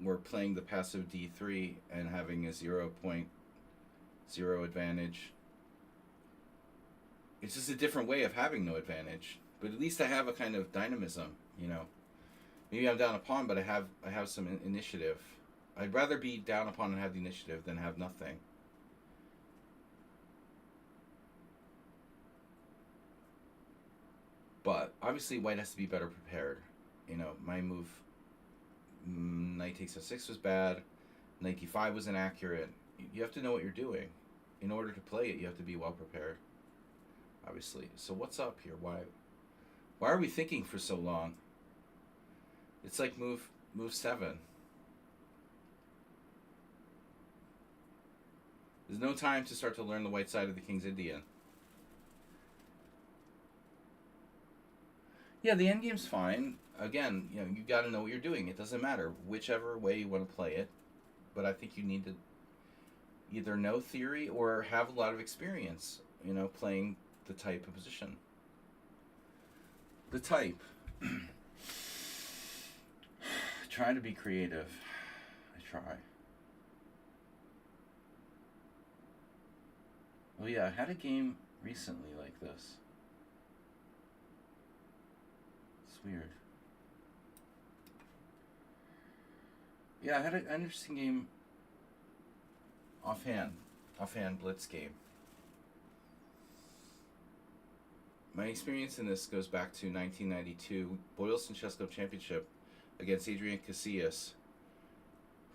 Speaker 1: we're playing the passive d3 and having a 0.0 advantage. It's just a different way of having no advantage. But at least I have a kind of dynamism, you know. Maybe I'm down a pawn, but I have some initiative. I'd rather be down a pawn and have the initiative than have nothing. But obviously white has to be better prepared. You know, my move, knight takes f6 was bad. Knight d5 was inaccurate. You have to know what you're doing. In order to play it, you have to be well prepared. Obviously. So what's up here? Why are we thinking for so long? It's like move 7. There's no time to start to learn the white side of the King's Indian. Yeah, the endgame's fine. Again, you know, you got to know what you're doing. It doesn't matter whichever way you want to play it, but I think you need to either know theory or have a lot of experience, you know, playing the type of position. The type. Try to be creative. I try. Oh yeah, I had a game recently like this. It's weird. Yeah, I had an interesting game. Offhand blitz game. My experience in this goes back to 1992 Boylston Chess Club Championship against Adrian Casillas,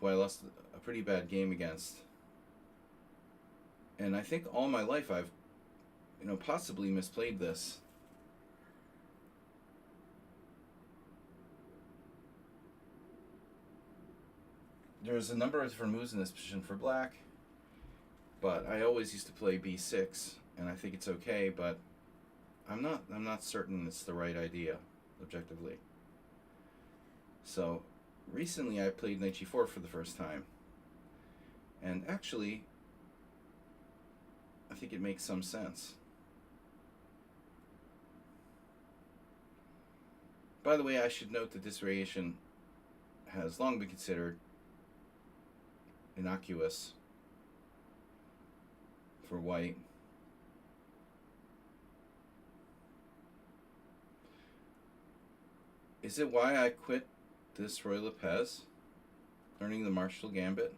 Speaker 1: who I lost a pretty bad game against. And I think all my life I've, you know, possibly misplayed this. There's a number of different moves in this position for black, but I always used to play b6, and I think it's okay, but I'm not certain it's the right idea, objectively. So, recently I played knight g4 for the first time, and actually, I think it makes some sense. By the way, I should note that this variation has long been considered innocuous for white. Is it why I quit this Roy Lopez? Learning the Marshall Gambit.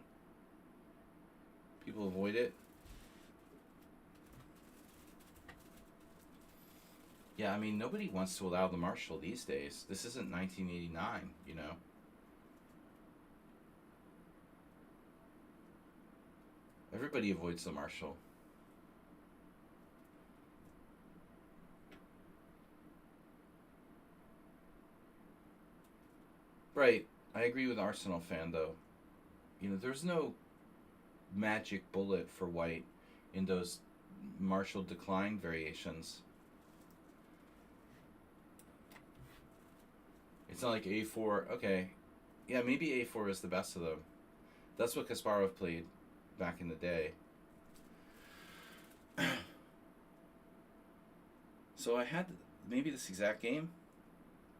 Speaker 1: People avoid it. Yeah, I mean, nobody wants to allow the Marshall these days. This isn't 1989, you know. Everybody avoids the Marshall. Right. I agree with Arsenal fan, though. You know, there's no magic bullet for white in those Marshall decline variations. It's not like A4. Okay. Yeah, maybe A4 is the best of them. That's what Kasparov played back in the day. So I had maybe this exact game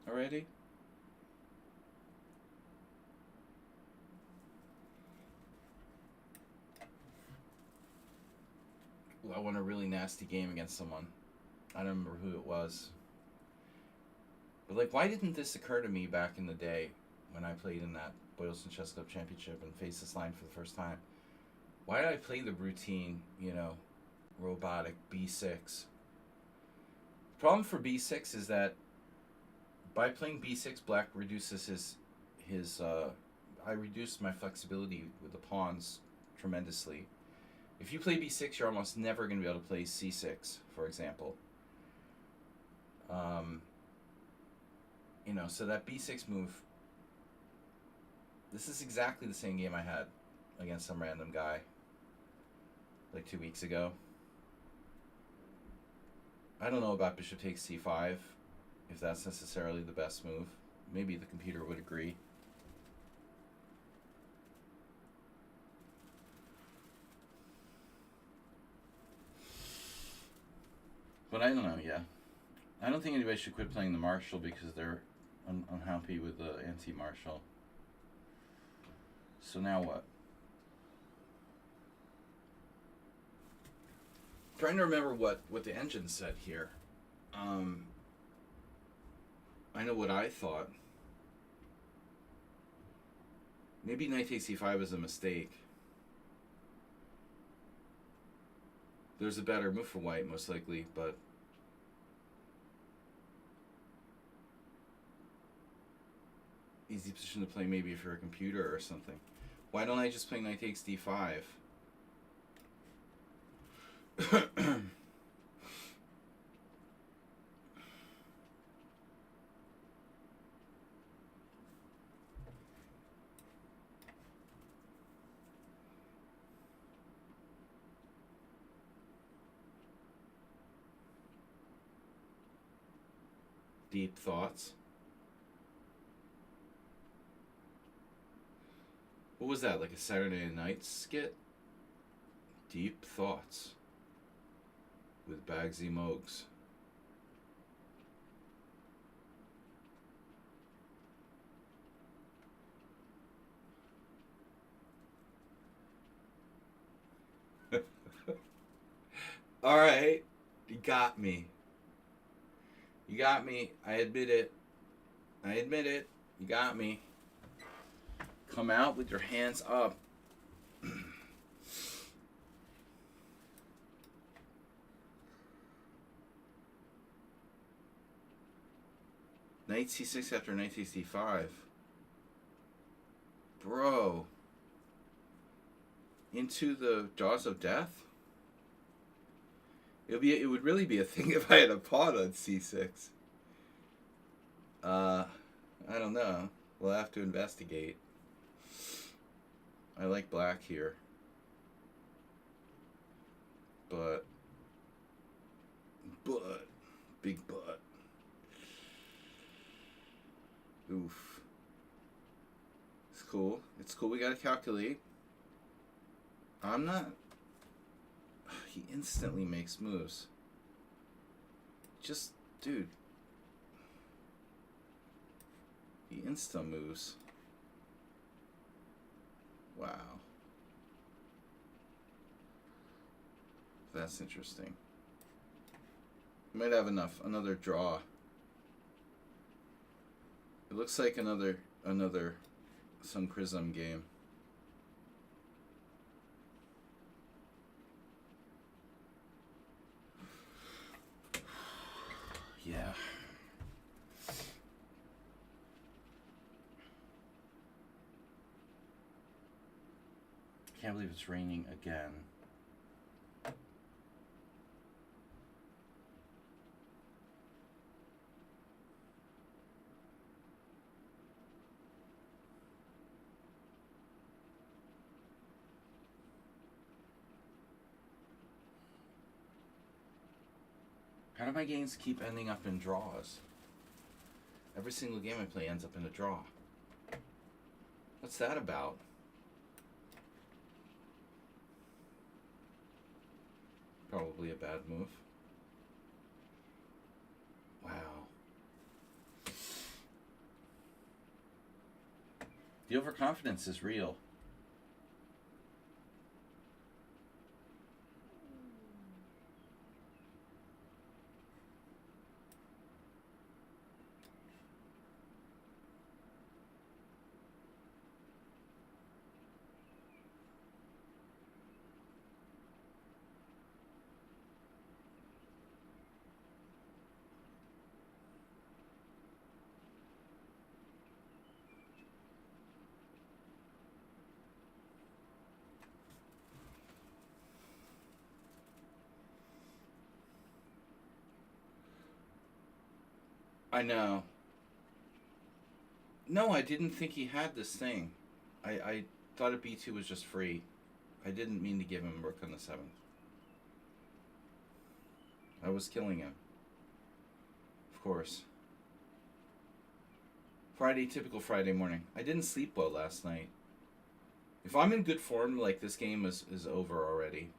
Speaker 1: already. Ooh, I won a really nasty game against someone. I don't remember who it was. But like, why didn't this occur to me back in the day when I played in that Boylston Chess Club Championship and faced this line for the first time? Why did I play the routine, you know, robotic B6? The problem for B6 is that by playing B6, Black reduces his I reduced my flexibility with the pawns tremendously. If you play B6, you're almost never going to be able to play C6, for example. You know, so that B6 move, this is exactly the same game I had against some random guy like 2 weeks ago. I don't know about bishop takes C5, if that's necessarily the best move. Maybe the computer would agree. But I don't know, yeah. I don't think anybody should quit playing the Marshall because they're unhappy with the anti-Marshall. So now what? I'm trying to remember what the engine said here. I know what I thought. Maybe knight takes c5 is a mistake. There's a better move for white, most likely, but easy position to play maybe if you're a computer or something. Why don't I just play knight takes d5? Deep thoughts. What was that, like a Saturday Night skit? Deep thoughts with Bagsy Mogs. All right, you got me. You got me. I admit it. I admit it. You got me. Come out with your hands up. Knight c6 after knight takes d5. Bro. Into the jaws of death? It would really be a thing if I had a pawn on c6. I don't know. We'll have to investigate. I like black here. But, big but. Oof. It's cool. It's cool. We gotta calculate. I'm not. He instantly makes moves. Just, dude. He insta moves. Wow. That's interesting. Might have another draw. It looks like another some Chrism game. Yeah. Can't believe it's raining again. How do my games keep ending up in draws? Every single game I play ends up in a draw. What's that about? Probably a bad move. Wow. The overconfidence is real. I know. No, I didn't think he had this thing. I thought a b2 was just free. I didn't mean to give him rook on the 7th. I was killing him. Of course. Friday, typical Friday morning. I didn't sleep well last night. If I'm in good form, like, this game is over already.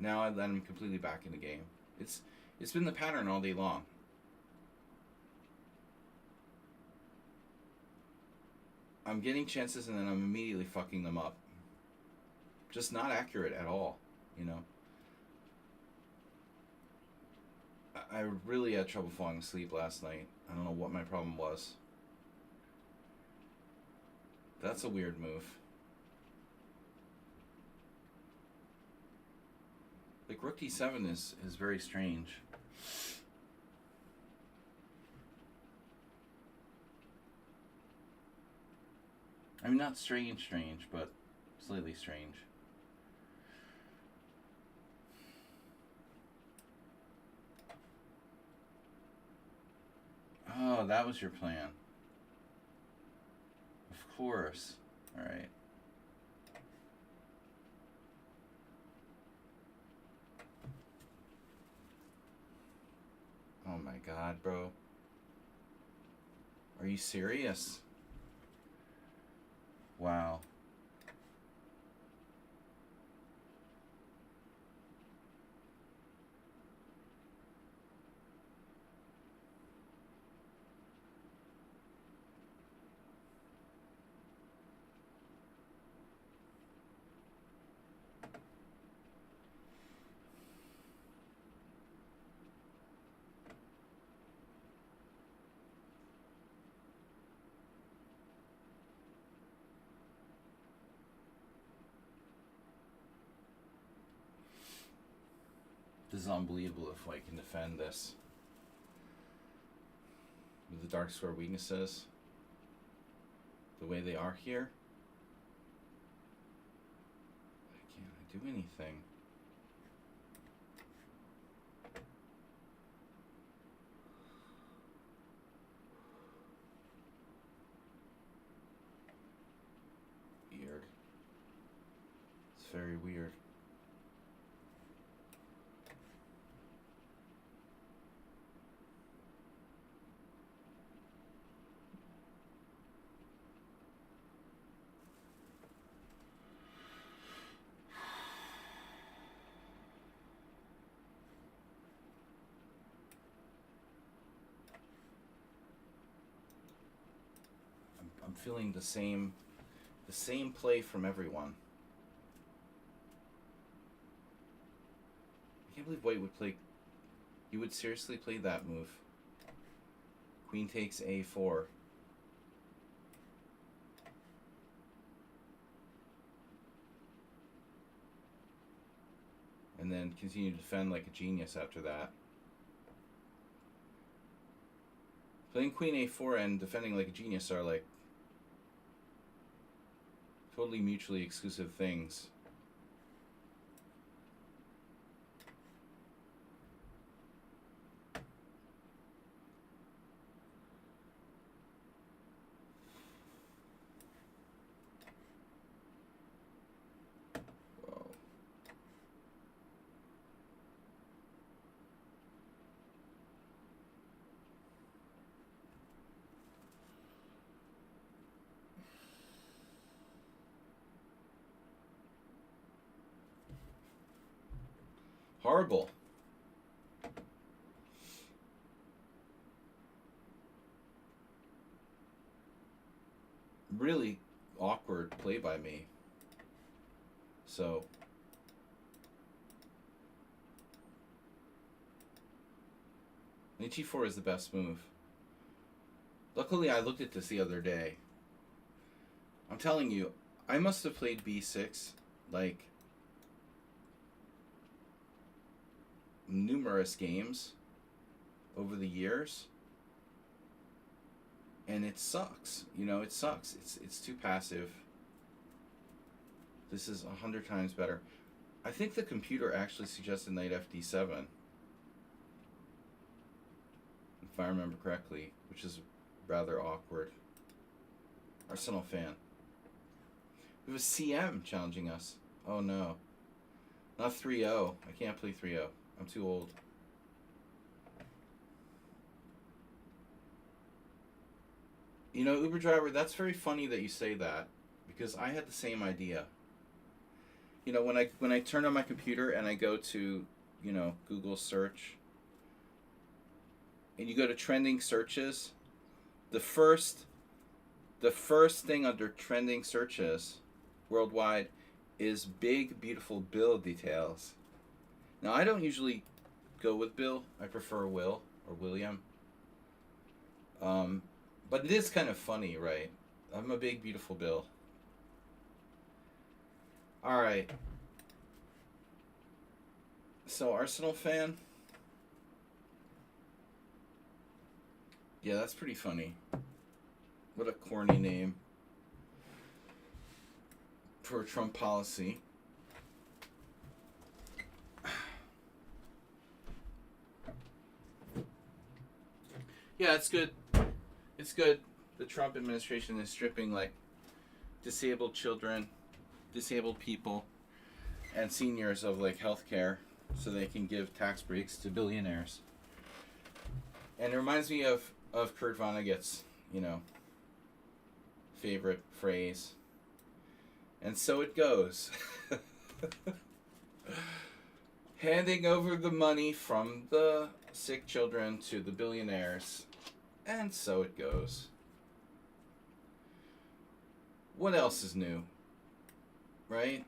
Speaker 1: Now I let him completely back in the game. It's been the pattern all day long. I'm getting chances and then I'm immediately fucking them up. Just not accurate at all, you know. I really had trouble falling asleep last night. I don't know what my problem was. That's a weird move. Like, rook d7 is very strange. I mean, not strange, but slightly strange. Oh, that was your plan. Of course. Alright. Oh my god, bro. Are you serious? Wow. This is unbelievable if I can defend this. With the dark square weaknesses. The way they are here. Why can't I do anything? Weird. It's very weird. I'm feeling the same play from everyone. I can't believe White would play. You would seriously play that move. Queen takes a4. and then continue to defend like a genius after that. Playing queen a4 and defending like a genius are like totally mutually exclusive things. Whoa. Horrible. Really awkward play by me. So knight g4 is the best move. Luckily, I looked at this the other day. I'm telling you, I must have played b6 like numerous games over the years, and it sucks. You know, it sucks. It's too passive. This is 100 times better. I think the computer actually suggested knight fd7, if I remember correctly, which is rather awkward. Arsenal fan. We have a CM challenging us. Oh no. Not 3-0. I can't play 3-0. I'm too old. You know, Uber driver, that's very funny that you say that, because I had the same idea. You know, when I turn on my computer and I go to, you know, Google search, and you go to trending searches, the first thing under trending searches worldwide is big, beautiful Bill details. Now, I don't usually go with Bill. I prefer Will or William. But it is kind of funny, right? I'm a big, beautiful Bill. All right. So, Arsenal fan? Yeah, that's pretty funny. What a corny name for Trump policy. Yeah, it's good. It's good. The Trump administration is stripping like disabled children, disabled people, and seniors of like health care so they can give tax breaks to billionaires. And it reminds me of Kurt Vonnegut's, you know, favorite phrase. And so it goes. Handing over the money from the sick children to the billionaires. And so it goes. What else is new? Right?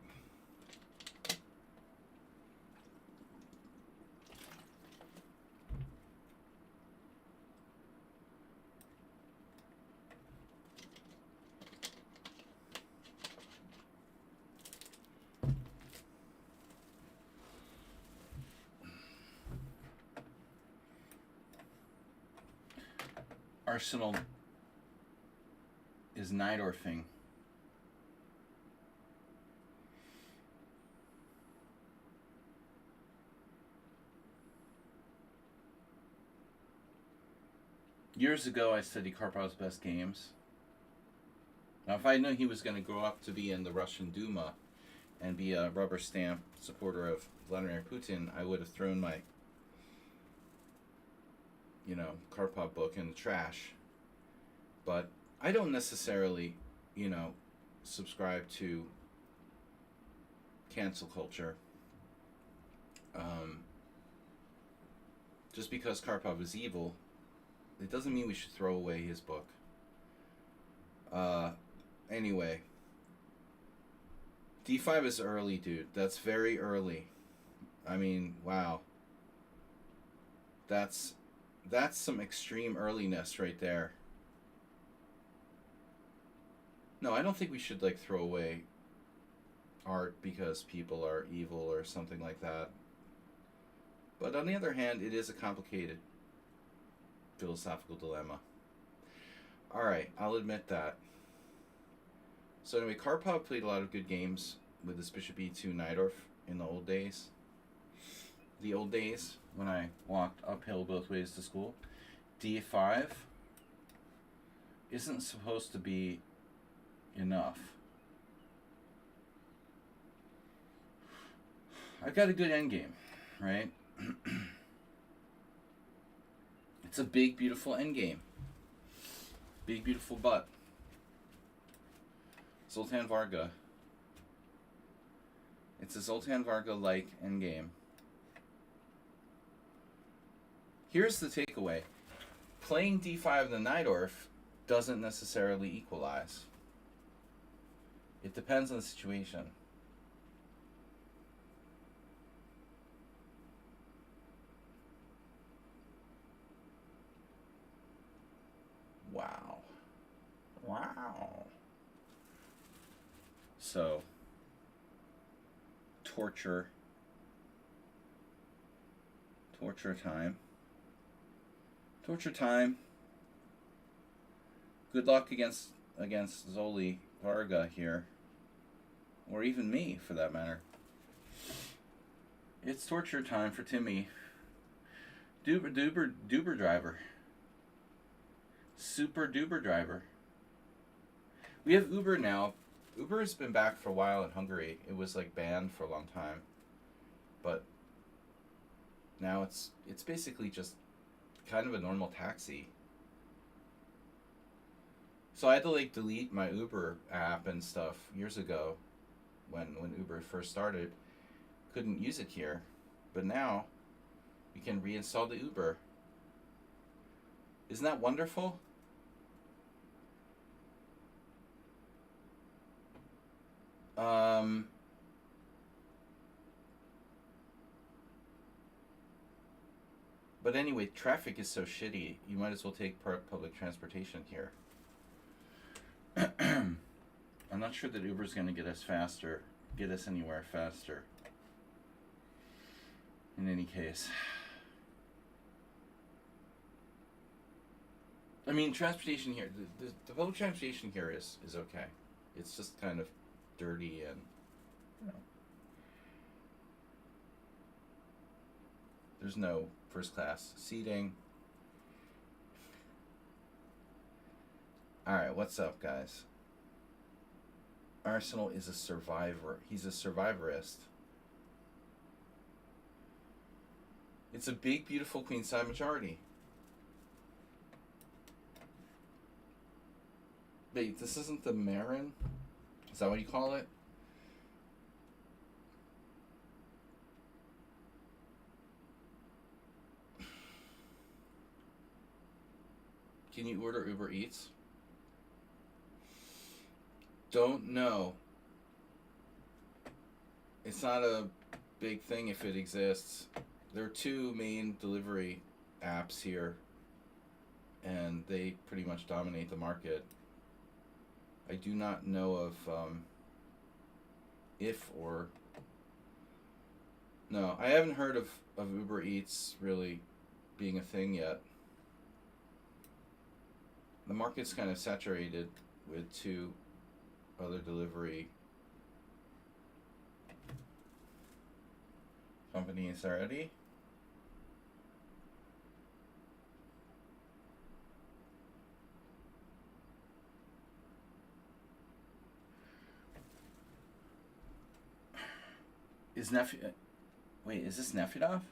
Speaker 1: Arsenal is Neidorfing. Years ago, I studied Karpov's best games. Now, if I knew he was going to grow up to be in the Russian Duma and be a rubber stamp supporter of Vladimir Putin, I would have thrown my, you know, Karpov book in the trash. But I don't necessarily, you know, subscribe to cancel culture. Just because Karpov is evil, it doesn't mean we should throw away his book. Anyway. D5 is early, dude. That's very early. I mean, wow. That's some extreme earliness right there. No, I don't think we should, like, throw away art because people are evil or something like that. But on the other hand, it is a complicated philosophical dilemma. Alright, I'll admit that. So anyway, Karpov played a lot of good games with this bishop e2 Najdorf in the old days. The old days when I walked uphill both ways to school. d5 isn't supposed to be enough. I've got a good endgame, right? It's a big, beautiful endgame. Big, beautiful butt. Zoltan Varga. It's a Zoltan Varga-like endgame. Here's the takeaway. Playing d5 in the Najdorf doesn't necessarily equalize. It depends on the situation. Wow. Wow. So, torture time. Torture time. Good luck against Zoli Varga here. Or even me, for that matter. It's torture time for Timmy. Duber driver. Super duper driver. We have Uber now. Uber has been back for a while in Hungary. It was like banned for a long time. But now it's basically just kind of a normal taxi. So I had to like delete my Uber app and stuff years ago when Uber first started. Couldn't use it here. But now we can reinstall the Uber. Isn't that wonderful? But anyway, traffic is so shitty, you might as well take public transportation here. I'm not sure that Uber's going to get us anywhere faster. In any case. I mean, transportation here, the public transportation here is okay. It's just kind of dirty and, you know, there's no first class seating. Alright, what's up, guys? Arsenal is a survivor. He's a survivorist. It's a big, beautiful queenside majority. Wait, this isn't the Marin? Is that what you call it? Can you order Uber Eats? Don't know. It's not a big thing if it exists. There are two main delivery apps here, and they pretty much dominate the market. I do not know of if or... No, I haven't heard of Uber Eats really being a thing yet. The market's kind of saturated with two other delivery companies already. Is Wait, is this Nefedov?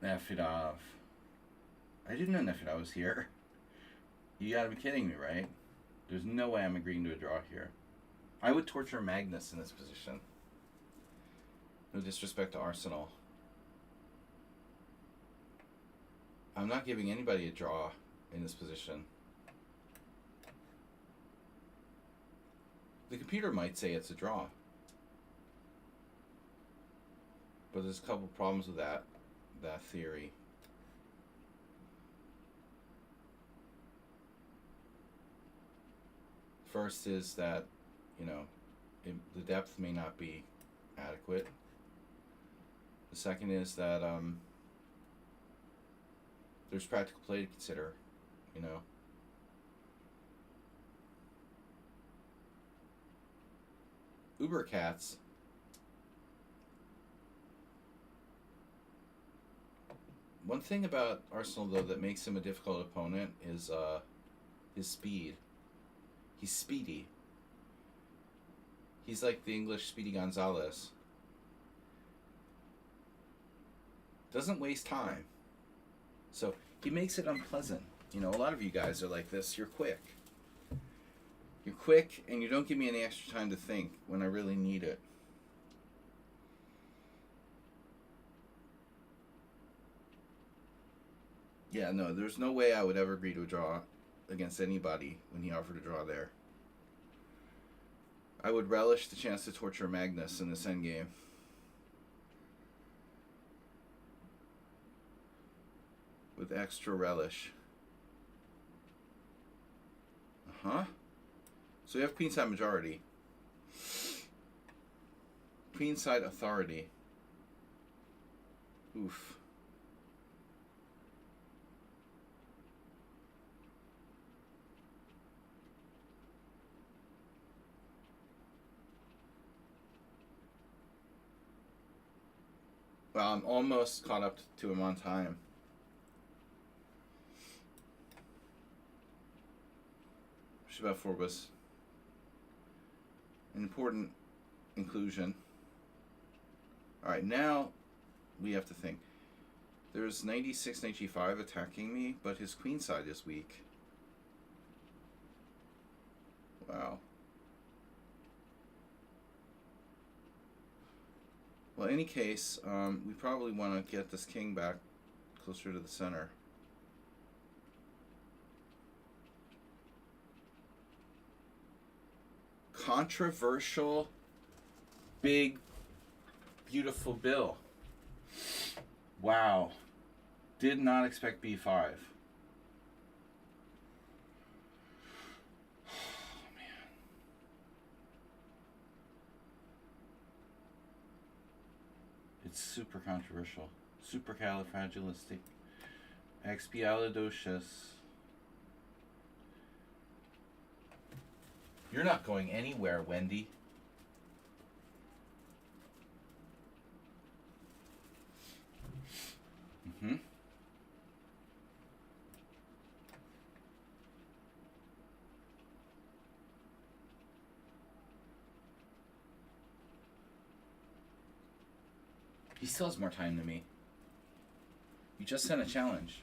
Speaker 1: Nefedov. I didn't know Nefedov was here. You gotta be kidding me, right? There's no way I'm agreeing to a draw here. I would torture Magnus in this position. No disrespect to Arsenal. I'm not giving anybody a draw in this position. The computer might say it's a draw. But there's a couple problems with that theory. First is that, you know, the depth may not be adequate. The second is that there's practical play to consider, you know. Uber Cats. One thing about Arsenal, though, that makes him a difficult opponent is his speed. He's speedy. He's like the English Speedy Gonzalez. Doesn't waste time. So he makes it unpleasant. You know, a lot of you guys are like this. You're quick. You're quick, and you don't give me any extra time to think when I really need it. Yeah, no, there's no way I would ever agree to a draw against anybody when he offered a draw there. I would relish the chance to torture Magnus in this endgame. With extra relish. Uh-huh. So we have queenside majority. Queenside authority. Oof. Well, I'm almost caught up to him on time. About Forbes. An important inclusion. Alright, now we have to think. There's 96, 95 attacking me, but his queenside is weak. Wow. Well, in any case, we probably want to get this king back closer to the center. Controversial, big, beautiful bill. Wow. Did not expect B5. Oh, man. It's super controversial. Supercalifragilistic. Expialidocious. You're not going anywhere, Wendy. Mm-hmm. He still has more time than me. You just sent a challenge.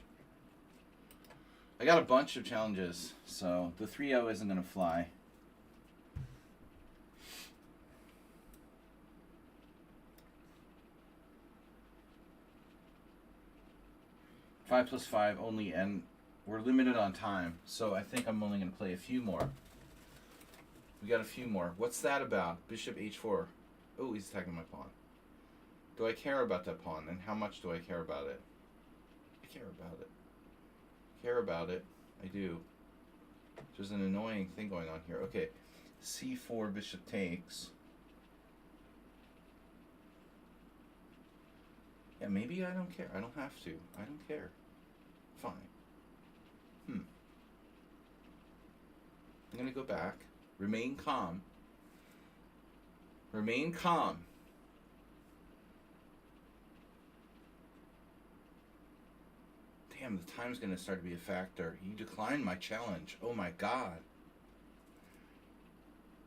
Speaker 1: I got a bunch of challenges, so the 3-0 isn't going to fly. Five plus 5 only, and we're limited on time, so I think I'm only going to play a few more. We got a few more. What's that about? Bishop H4. Oh, he's attacking my pawn. Do I care about that pawn, and how much do I care about it? I care about it. Care about it. I do. There's an annoying thing going on here. Okay, C4, bishop takes. Yeah, maybe I don't care. I don't have to. I don't care. Fine. I'm going to go back. Remain calm. Remain calm. Damn, the time's going to start to be a factor. You declined my challenge. Oh my god.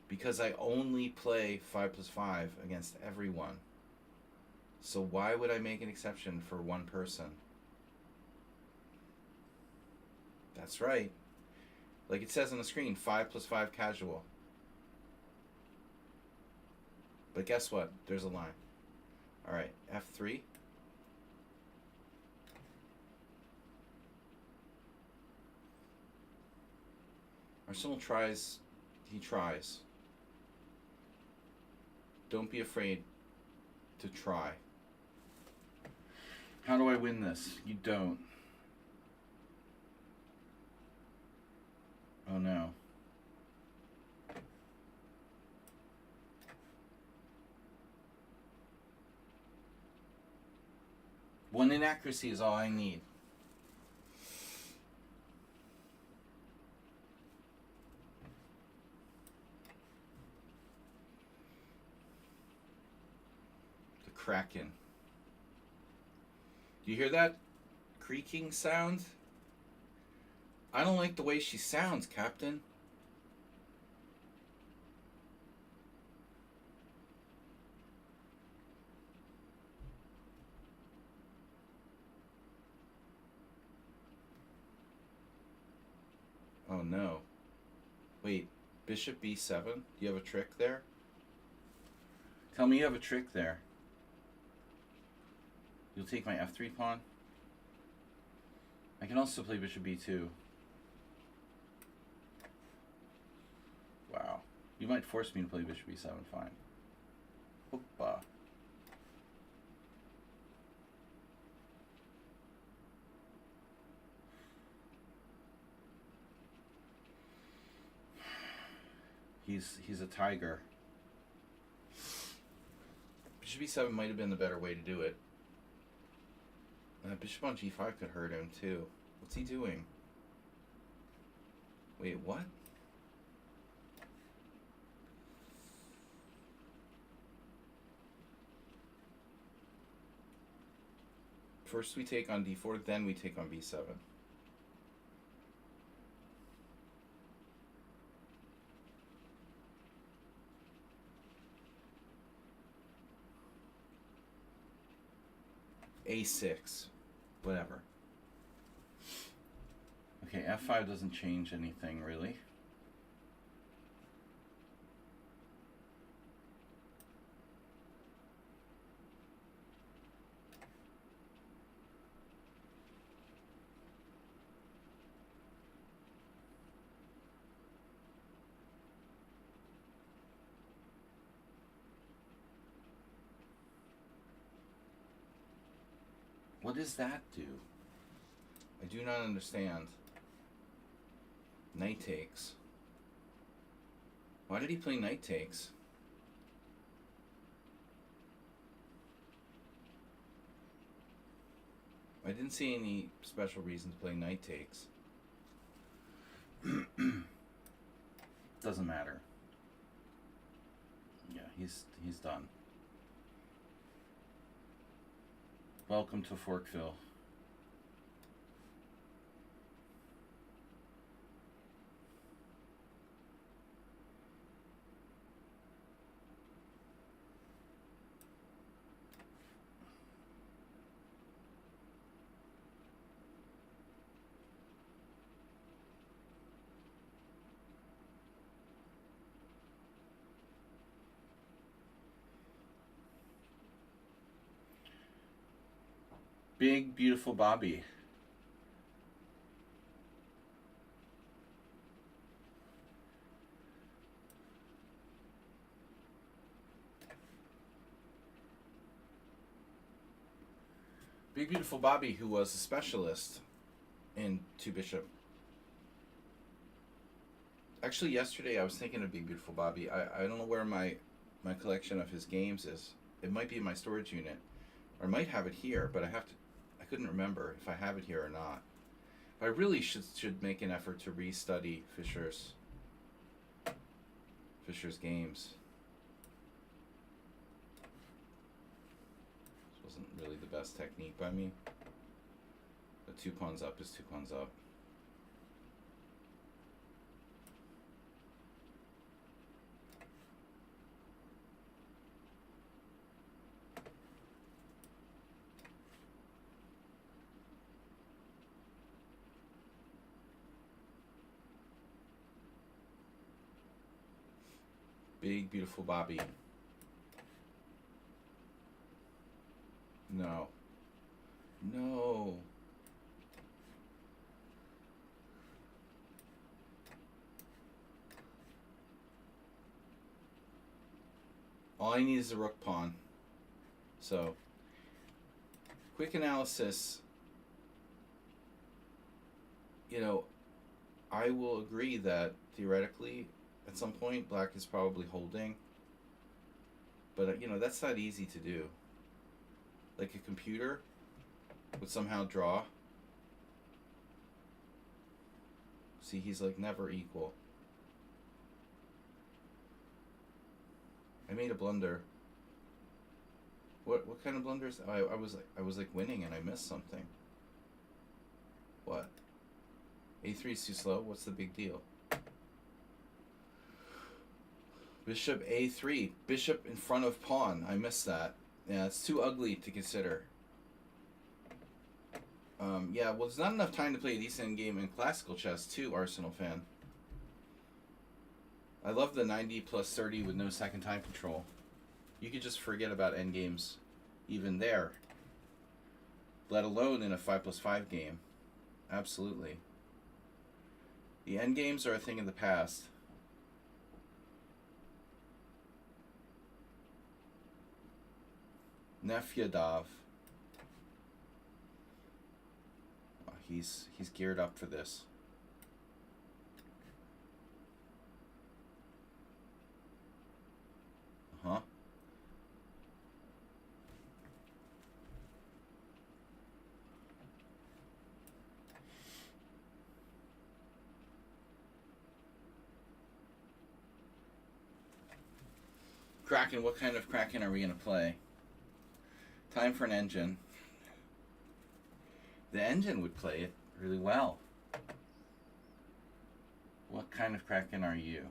Speaker 1: Because I only play 5 plus 5 against everyone. So why would I make an exception for one person? That's right. Like it says on the screen, 5 plus 5 casual. But guess what? There's a line. Alright, F3. Arsenal tries. He tries. Don't be afraid to try. How do I win this? You don't. Oh no. One inaccuracy is all I need. The Kraken. Do you hear that creaking sound? I don't like the way she sounds, Captain. Oh no. Wait, Bishop B7? Do you have a trick there? Tell me you have a trick there. You'll take my F3 pawn? I can also play Bishop B2. Wow. You might force me to play Bishop B7, fine. Hoppa. He's a tiger. Bishop B7 might have been the better way to do it. Bishop on G5 could hurt him too. What's he doing? Wait, what? First we take on D4, then we take on B7. A6. Whatever. Okay, F5 doesn't change anything, really. What does that do? I do not understand. Knight takes. Why did he play knight takes? I didn't see any special reason to play knight takes. Doesn't matter. Yeah, he's done. Welcome to Forkville. Big, beautiful Bobby. Big, beautiful Bobby, who was a specialist in two bishop. Actually, yesterday I was thinking of Big, beautiful Bobby. I don't know where my collection of his games is. It might be in my storage unit, or I might have it here, but I couldn't remember if I have it here or not. But I really should make an effort to restudy Fischer's games. This wasn't really the best technique by me. But 2 pawns up is 2 pawns up. Big, beautiful Bobby. No. No. All I need is a rook pawn. So, quick analysis. You know, I will agree that theoretically, at some point, black is probably holding. But, you know, that's not easy to do. Like a computer, would somehow draw. See, he's like never equal. I made a blunder. What kind of blunders? I was like winning and I missed something. What? A3 is too slow? What's the big deal? Bishop A3. Bishop in front of pawn. I missed that. Yeah, it's too ugly to consider. Yeah, well, there's not enough time to play a decent game in classical chess, too, Arsenal fan. I love the 90 plus 30 with no second time control. You could just forget about endgames even there, let alone in a 5 plus 5 game. Absolutely. The endgames are a thing of the past. Nefyadov. Oh, he's geared up for this. Uh-huh. Kraken, what kind of Kraken are we going to play? Time for an engine. The engine would play it really well. What kind of Kraken are you?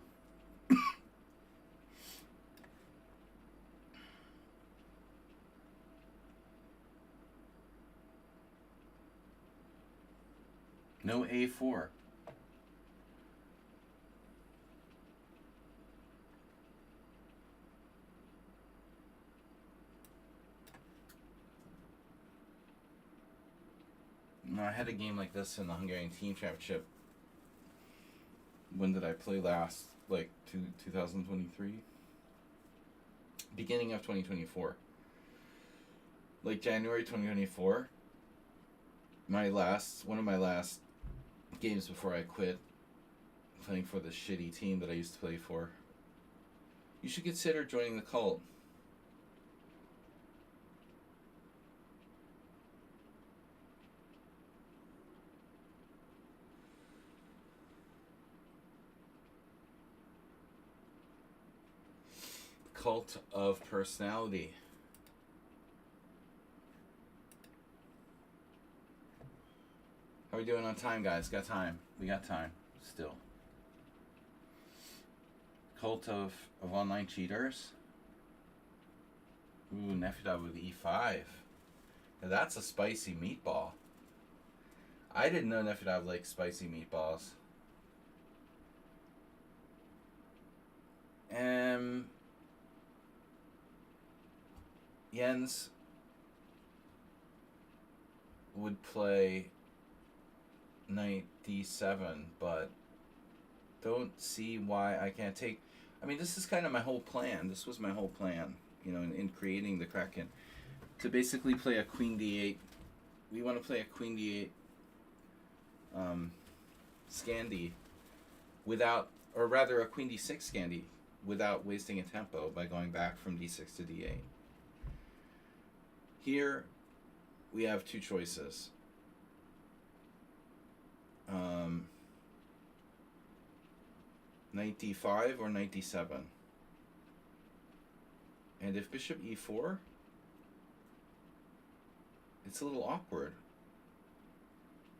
Speaker 1: No A4. No, I had a game like this in the Hungarian Team Championship. When did I play last? Like 2023? Beginning of 2024. Like January 2024. One of my last games before I quit playing for the shitty team that I used to play for. You should consider joining the cult. Cult of personality. How are we doing on time, guys? Got time. We got time still. Cult of online cheaters. Ooh, Nefyadov with E5. Now that's a spicy meatball. I didn't know Nefyadov liked spicy meatballs. Jens would play knight d7, but don't see why I can't take... I mean, this is kind of my whole plan. This was my whole plan, you know, in creating the Kraken. To basically play a queen d8. We want to play a queen d8 Scandi without... Or rather, a queen d6 Scandi without wasting a tempo by going back from d6 to d8. Here, we have two choices. Knight d5 or knight d7. And if bishop e4, it's a little awkward.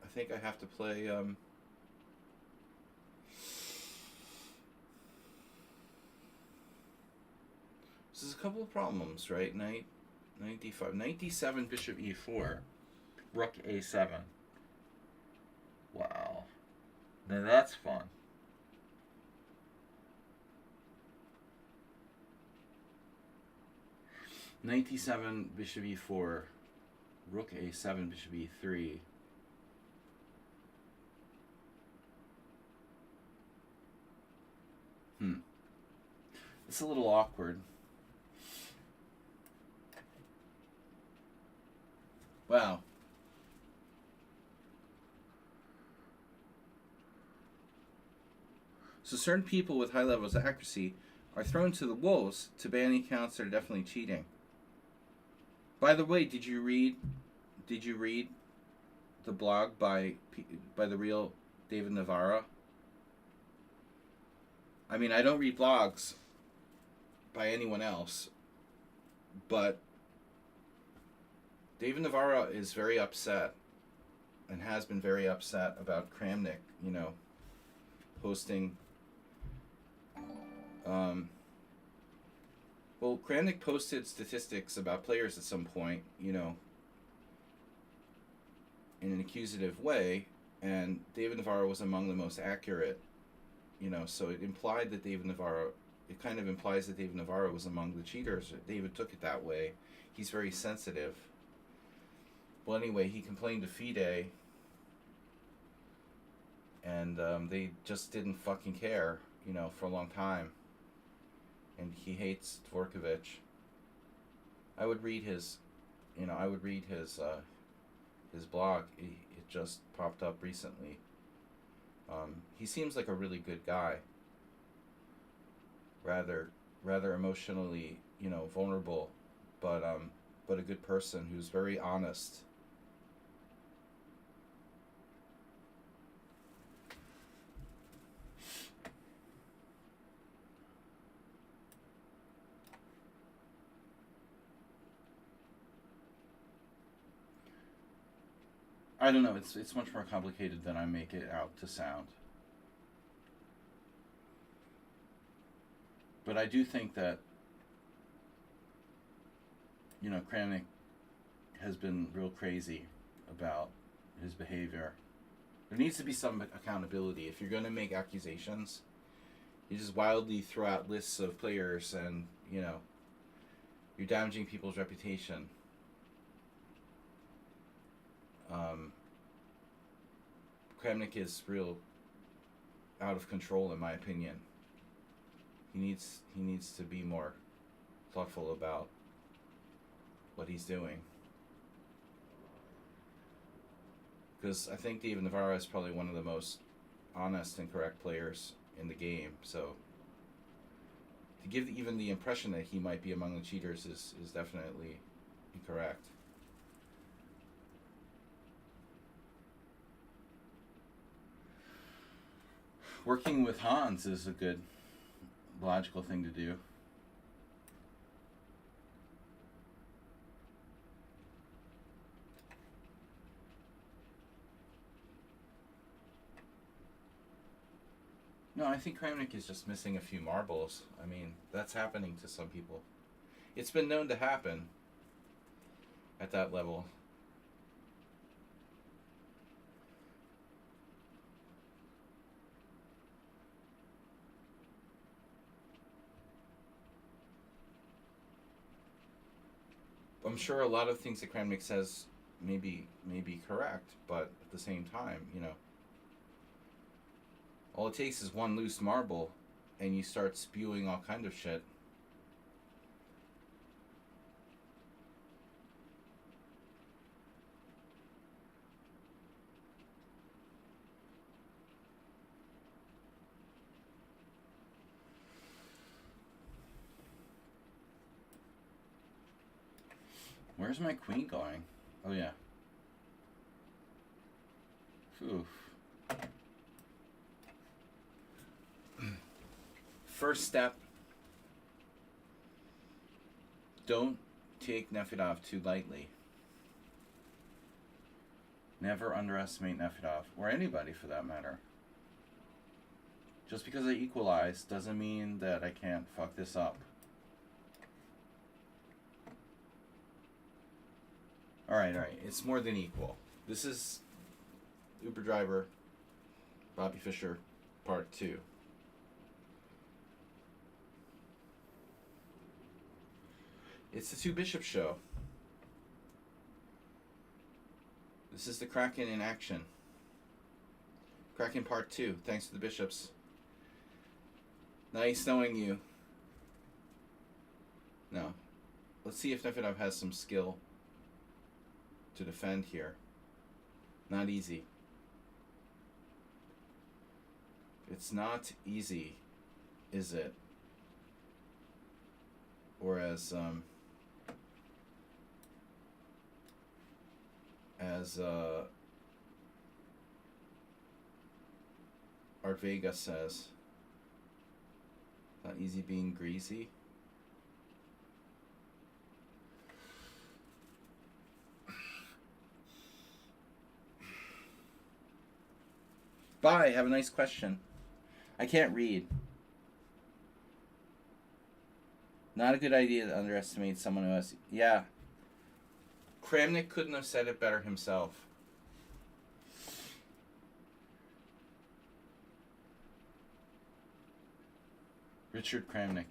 Speaker 1: I think I have to play... So there's a couple of problems, right? Knight d5. Knight d7, bishop e4. Rook a7. Wow. Now that's fun. Knight d7, bishop e4. Rook a7, bishop e3. It's a little awkward. Wow. So certain people with high levels of accuracy are thrown to the wolves to ban any counts that are definitely cheating. By the way, did you read Did you read the blog by the real David Navarro? I mean, I don't read blogs by anyone else, but David Navarro is very upset and has been very upset about Kramnik, posting. Well, Kramnik posted statistics about players at some point, in an accusative way, and David Navarro was among the most accurate, so it implied that it kind of implies that David Navarro was among the cheaters. David took it that way. He's very sensitive. Well, anyway, he complained to FIDE, and they just didn't fucking care, for a long time. And he hates Dvorkovich. I would read his blog. It just popped up recently. He seems like a really good guy. Rather emotionally, vulnerable, but a good person who's very honest. I don't know. It's much more complicated than I make it out to sound. But I do think that, Kramnik has been real crazy about his behavior. There needs to be some accountability. If you're going to make accusations, you just wildly throw out lists of players and, you're damaging people's reputation. Kramnik is real out of control, in my opinion. He needs to be more thoughtful about what he's doing. Because I think David Navarro is probably one of the most honest and correct players in the game. So to give even the impression that he might be among the cheaters is definitely incorrect. Working with Hans is a good, logical thing to do. No, I think Kramnik is just missing a few marbles. I mean, that's happening to some people. It's been known to happen at that level. I'm sure a lot of things that Kramnik says may be correct, but at the same time, all it takes is one loose marble, and you start spewing all kind of shit. Where's my queen going? Oh, yeah. Oof. First step. Don't take Nefedov too lightly. Never underestimate Nefedov, or anybody for that matter. Just because I equalize doesn't mean that I can't fuck this up. Alright. It's more than equal. This is Uber Driver, Bobby Fischer, Part 2. It's the Two Bishops show. This is the Kraken in action. Kraken Part 2, thanks to the Bishops. Nice knowing you. No. Let's see if Nefedov has some skill to defend here. Not easy. It's not easy, is it? Or as as Art Vega says. Not easy being greasy. Bye. Have a nice question. I can't read. Not a good idea to underestimate someone who has... Yeah. Kramnik couldn't have said it better himself. Richard Kramnik.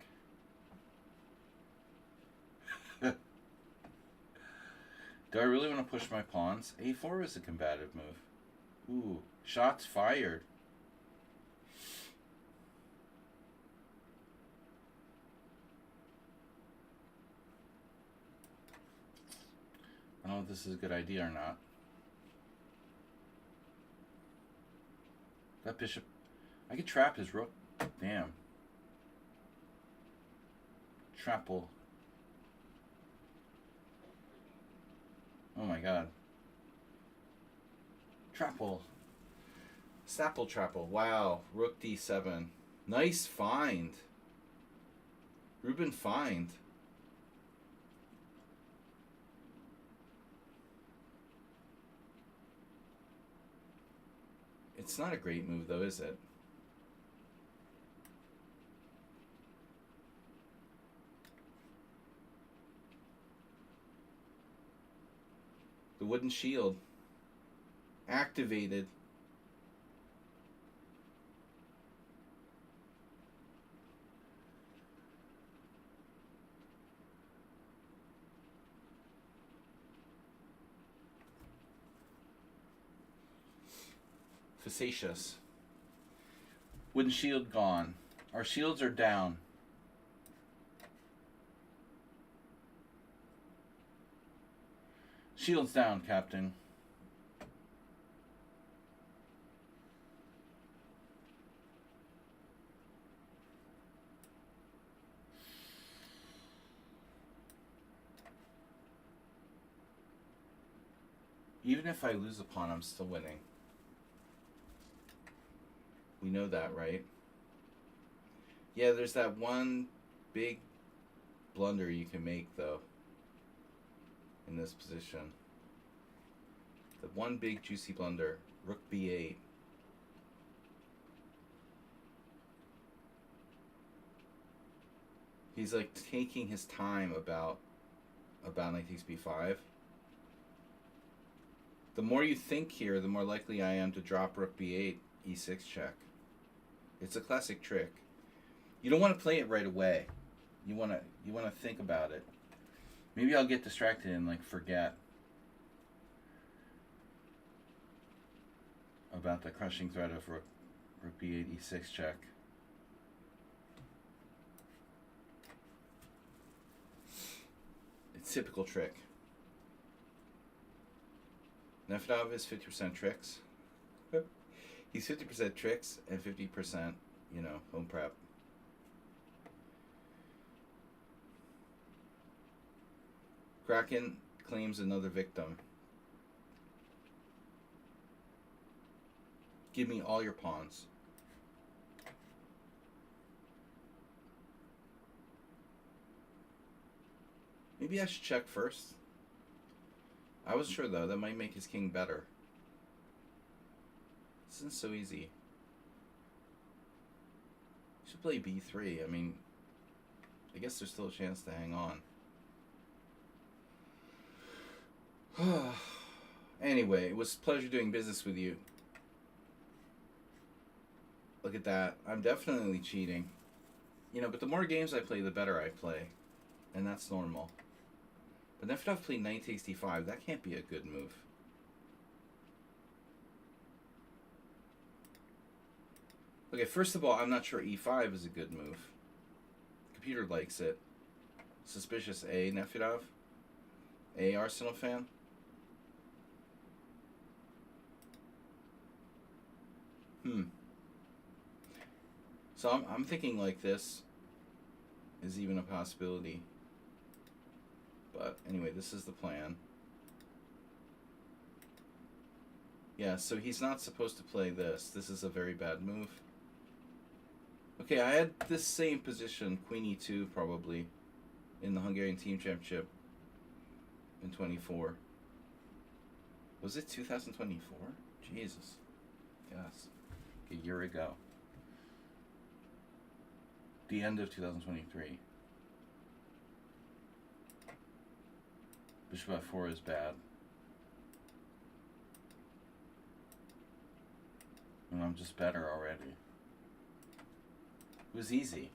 Speaker 1: Do I really want to push my pawns? A4 is a combative move. Ooh. Shots fired. I don't know if this is a good idea or not. That bishop... I could trap his rook. Damn. Trapple. Oh my god. Trapple. Snapple trapple. Wow. Rook d7. Nice find. Ruben find. It's not a great move though, is it? The wooden shield. Activated. Facetious. Wooden shield gone. Our shields are down. Shields down, Captain. Even if I lose a pawn, I'm still winning. We know that, right? Yeah, there's that one big blunder you can make, though, in this position. The one big juicy blunder. Rook b8. He's like taking his time about knight takes b5. The more you think here, the more likely I am to drop rook b8, e6 check. It's a classic trick. You don't want to play it right away. You want to think about it. Maybe I'll get distracted and like forget about the crushing threat of rook b8, e6 check. It's a typical trick. Nefedov is 50% tricks. He's 50% tricks and 50%, you know, home prep. Kraken claims another victim. Give me all your pawns. Maybe I should check first. I wasn't sure though, that might make his king better. This isn't so easy. Should play b3. I mean, I guess there's still a chance to hang on. Anyway, it was a pleasure doing business with you. Look at that. I'm definitely cheating. You know, but the more games I play, the better I play. And that's normal. But Nefedov played knight takes d5. That can't be a good move. Okay, first of all, I'm not sure e5 is a good move. Computer likes it. Suspicious A, Nefedov? A, Arsenal fan? So I'm thinking like this is even a possibility. But anyway, this is the plan. Yeah, so he's not supposed to play this. This is a very bad move. Okay, I had this same position, Queen E2 probably, in the Hungarian Team Championship in 24. Was it 2024? Jesus. Yes. A year ago. The end of 2023. Bishop f4 is bad. And I'm just better already. It was easy.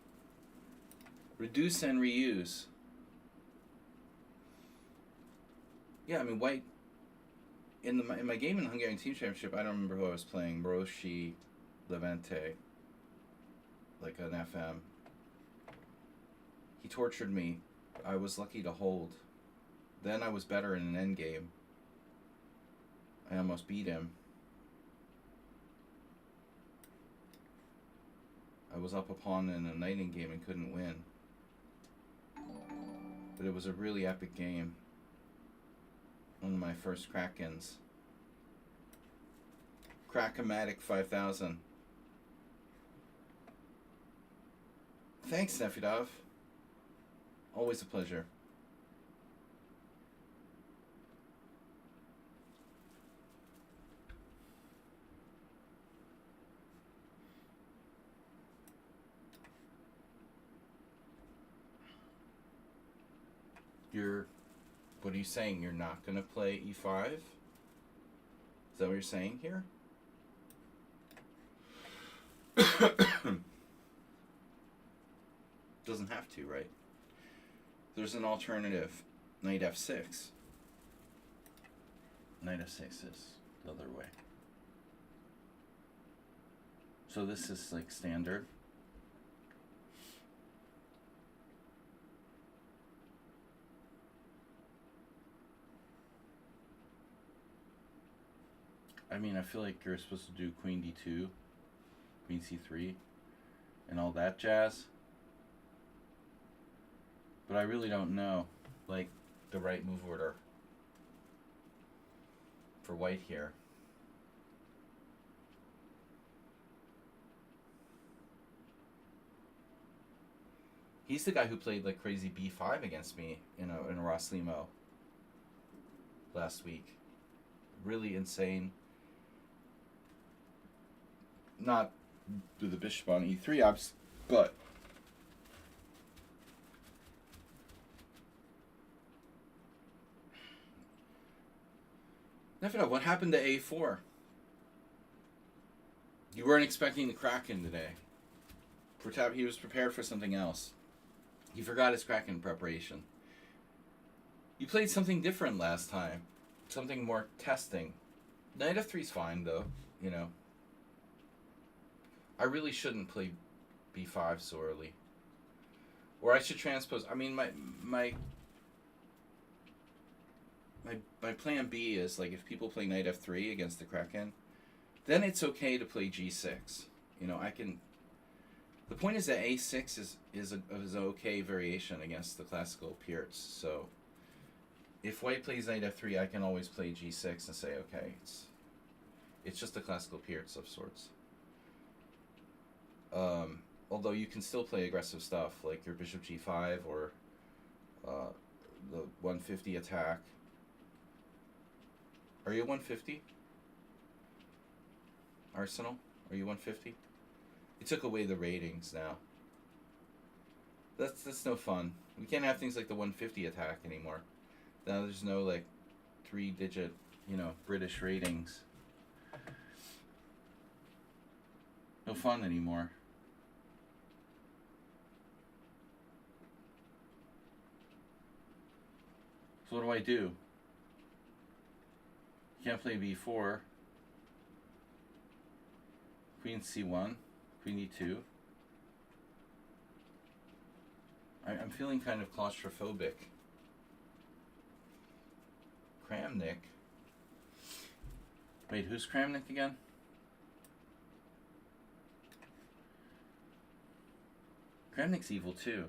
Speaker 1: Reduce and reuse. Yeah, I mean, white... In my game in the Hungarian Team Championship, I don't remember who I was playing. Moroshi, Levante. Like an FM. He tortured me. I was lucky to hold. Then I was better in an endgame. I almost beat him. I was up a pawn in a knight endgame and couldn't win. But it was a really epic game. One of my first Krakens. Krakomatic 5000. Thanks, Nefidov. Always a pleasure. What are you saying? You're not going to play e5? Is that what you're saying here? Doesn't have to, right? There's an alternative. Knight f6. Knight f6 is the other way. So this is like standard. I mean, I feel like you're supposed to do queen d2, queen c3, and all that jazz. But I really don't know, like, the right move order for white here. He's the guy who played like crazy b5 against me in a Ross Limo last week. Really insane. Not do the bishop on e3 but Never know what happened to a4. You weren't expecting the Kraken today. He was prepared for something else. He forgot his Kraken preparation. You played something different last time. Something more testing. Knight f3's fine, though. You know. I really shouldn't play b5 so early. Or I should transpose. I mean, my plan B is, like, if people play knight f3 against the Kraken, then it's okay to play g6. You know, I can... The point is that a6 is an okay variation against the classical Pirts. So if white plays knight f3, I can always play g6 and say, okay, it's just a classical Pirts of sorts. Although you can still play aggressive stuff, like your bishop g5 or the 150 attack. Are you 150? Arsenal? Are you 150? It took away the ratings now. That's no fun. We can't have things like the 150 attack anymore. Now there's no, like, 3-digit, you know, British ratings. No fun anymore. So what do I do? Can't play b4. Queen c1. Queen e2. I'm feeling kind of claustrophobic. Kramnik. Wait, who's Kramnik again? Kramnik's evil too.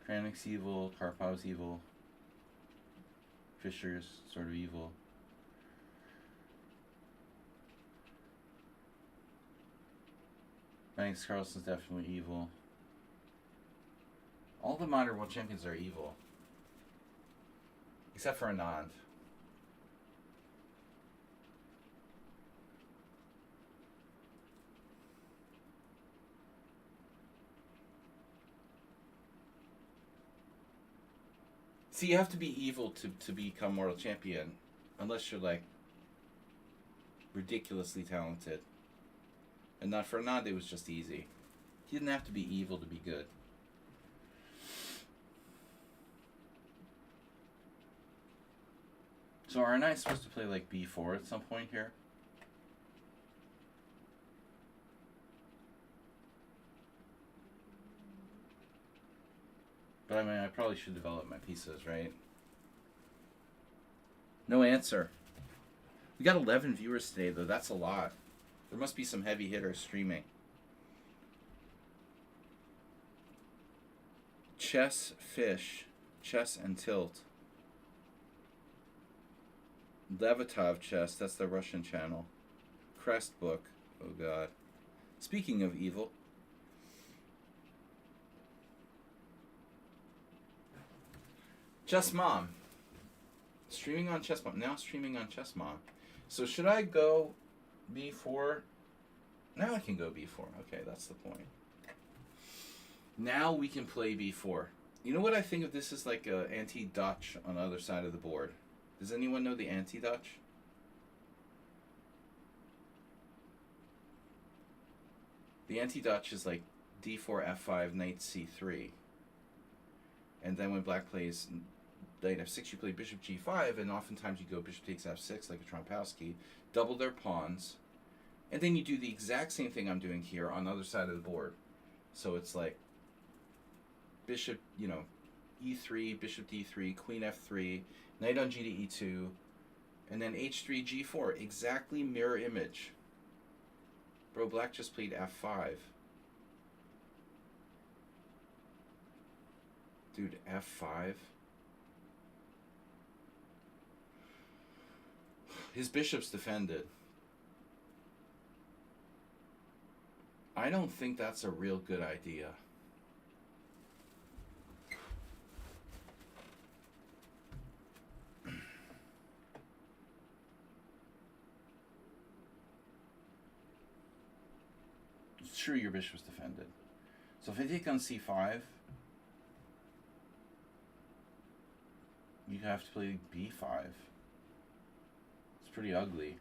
Speaker 1: Kramnik's evil, Karpov's evil. Fischer's sort of evil. Magnus Carlsen's definitely evil. All the modern world champions are evil. Except for Anand. See, you have to be evil to become world champion. Unless you're, like, ridiculously talented. And not for Anand, it was just easy. He didn't have to be evil to be good. So aren't I supposed to play, like, b4 at some point here? But I mean, I probably should develop my pieces, right? No answer. We got 11 viewers today, though. That's a lot. There must be some heavy hitters streaming. Chess Fish. Chess and Tilt. Levitov Chess. That's the Russian channel. Crest Book. Oh, God. Speaking of evil. Chess Mom. Streaming on Chess Mom. Now streaming on Chess Mom. So should I go b4? Now I can go b4. Okay, that's the point. Now we can play b4. You know what I think of this as like a anti-Dutch on the other side of the board? Does anyone know the anti-Dutch? The anti-Dutch is like d4, f5, knight c3. And then when black plays knight f6, you play bishop g5, and oftentimes you go bishop takes f6 like a Trompowsky, double their pawns, and then you do the exact same thing I'm doing here on the other side of the board. So it's like bishop, you know, e3, bishop d3, queen f3, knight on g to e2, and then h3, g4. Exactly mirror image. Bro, black just played f5. Dude, f5. His bishop's defended. I don't think that's a real good idea. It's true your bishop's defended. So if I take on c5, you have to play b5. It's pretty ugly.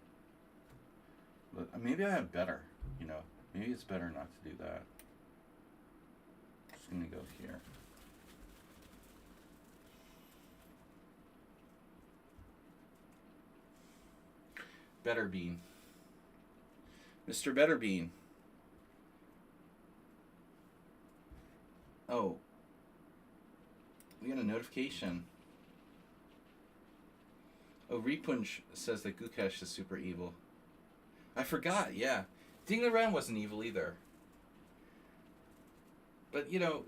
Speaker 1: But maybe I have better, you know. Maybe it's better not to do that. Just gonna go here. Betterbean. Mr. Betterbean. Oh. We got a notification. Oh, Repunj says that Gukesh is super evil. I forgot, yeah. Ding Liren wasn't evil either. But, you know,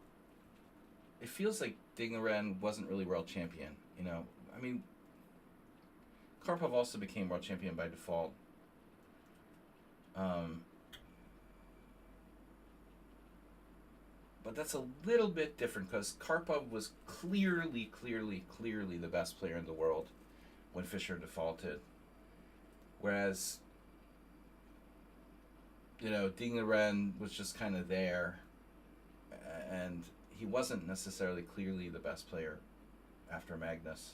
Speaker 1: it feels like Ding Liren wasn't really world champion, you know. I mean, Karpov also became world champion by default. But that's a little bit different because Karpov was clearly the best player in the world when Fischer defaulted. Whereas, you know, Ding Liren was just kind of there, and he wasn't necessarily clearly the best player after Magnus.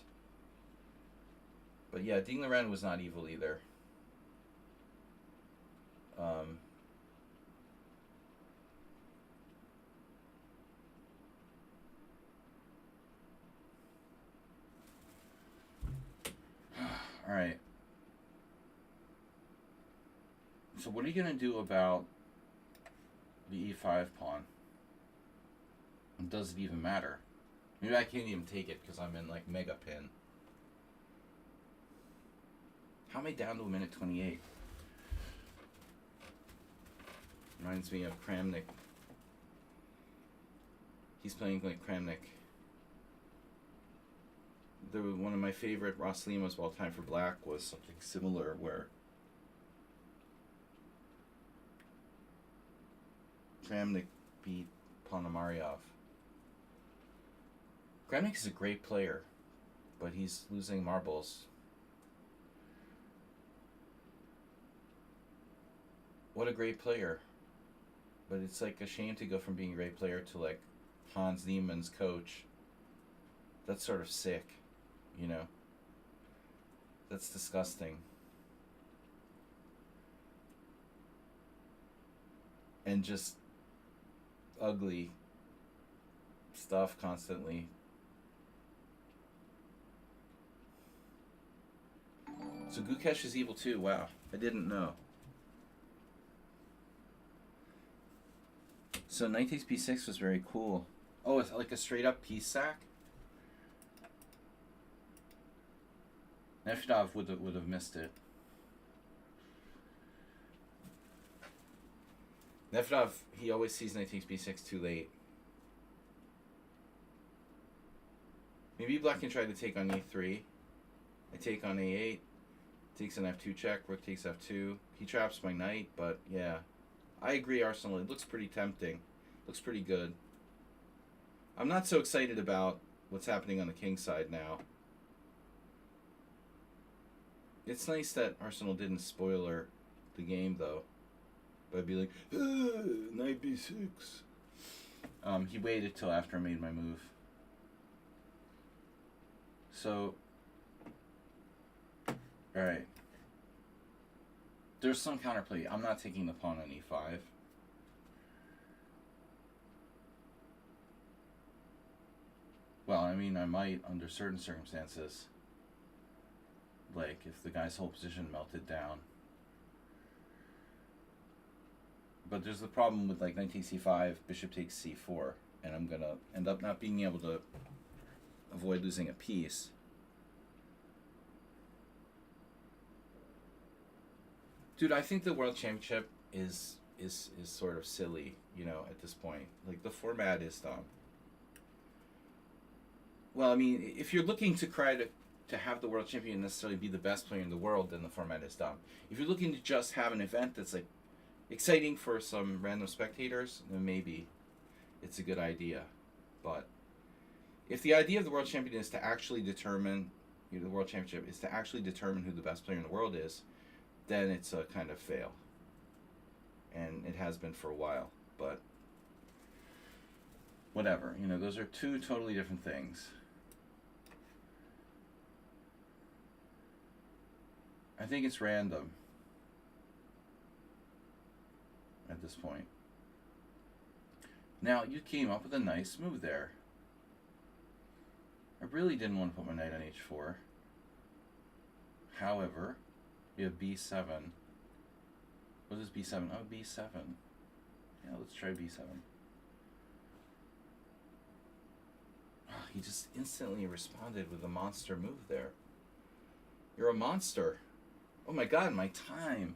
Speaker 1: But yeah, Ding Liren was not evil either. All right. So what are you going to do about the e5 pawn? And does it even matter? Maybe I can't even take it because I'm in like mega pin. How am I down to a minute 28? Reminds me of Kramnik. He's playing like Kramnik. one of my favorite Ross Limas of all time for black was something similar where Kramnik beat Ponomaryov. Kramnik is a great player, but he's losing marbles. What a great player. But it's like a shame to go from being a great player to like Hans Niemann's coach. That's sort of sick, you know? That's disgusting. And just ugly stuff constantly. So Gukesh is evil too. Wow. I didn't know. So knight takes b6 was very cool. Oh, it's like a straight up piece sack? Nefedov would have missed it. Nefedov, he always sees knight takes b6 too late. Maybe black can try to take on e3. I take on a8. Takes an f2 check. Rook takes f2. He traps my knight, but yeah. I agree, Arsenal. It looks pretty tempting. Looks pretty good. I'm not so excited about what's happening on the king side now. It's nice that Arsenal didn't spoiler the game, though, by being like, knight b6. He waited till after I made my move. So, alright. There's some counterplay. I'm not taking the pawn on e5. Well, I mean, I might under certain circumstances. Like, if the guy's whole position melted down. But there's the problem with, like, knight takes c5, bishop takes c4. And I'm going to end up not being able to avoid losing a piece. Dude, I think the World Championship is sort of silly, you know, at this point. Like, the format is dumb. Well, I mean, if you're looking to try to have the world champion necessarily be the best player in the world, then the format is dumb. If you're looking to just have an event that's, like, exciting for some random spectators, then maybe it's a good idea. But if the idea of the world champion is to actually determine, you know, the world championship is to actually determine who the best player in the world is, then it's a kind of fail. And it has been for a while, but whatever. You know, those are two totally different things. I think it's random at this point. Now, you came up with a nice move there. I really didn't want to put my knight on h4. However, we have b7. What is b7? Oh, b7. Yeah, let's try b7. He just instantly responded with a monster move there. You're a monster. Oh my god, my time.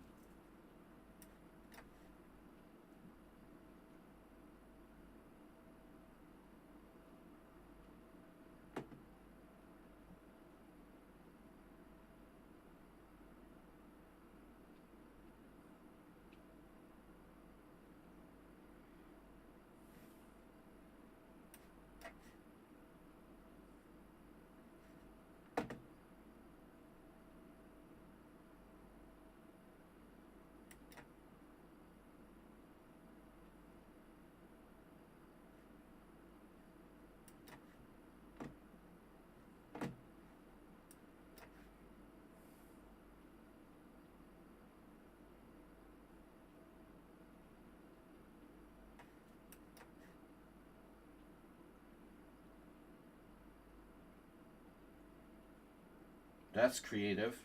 Speaker 1: That's creative.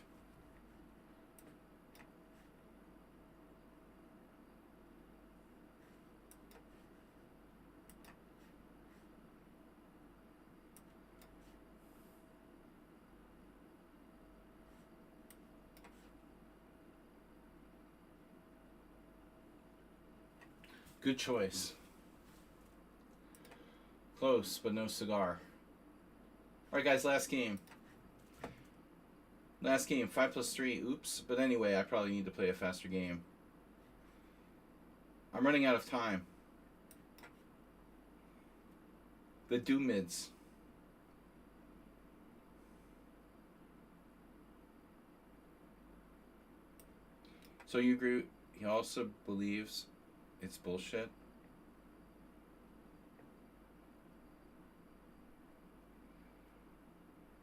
Speaker 1: Good choice. Close, but no cigar. Alright guys, last game. Last game, 5+3. Oops. But anyway, I probably need to play a faster game. I'm running out of time. The Doomids. So you agree? He also believes it's bullshit.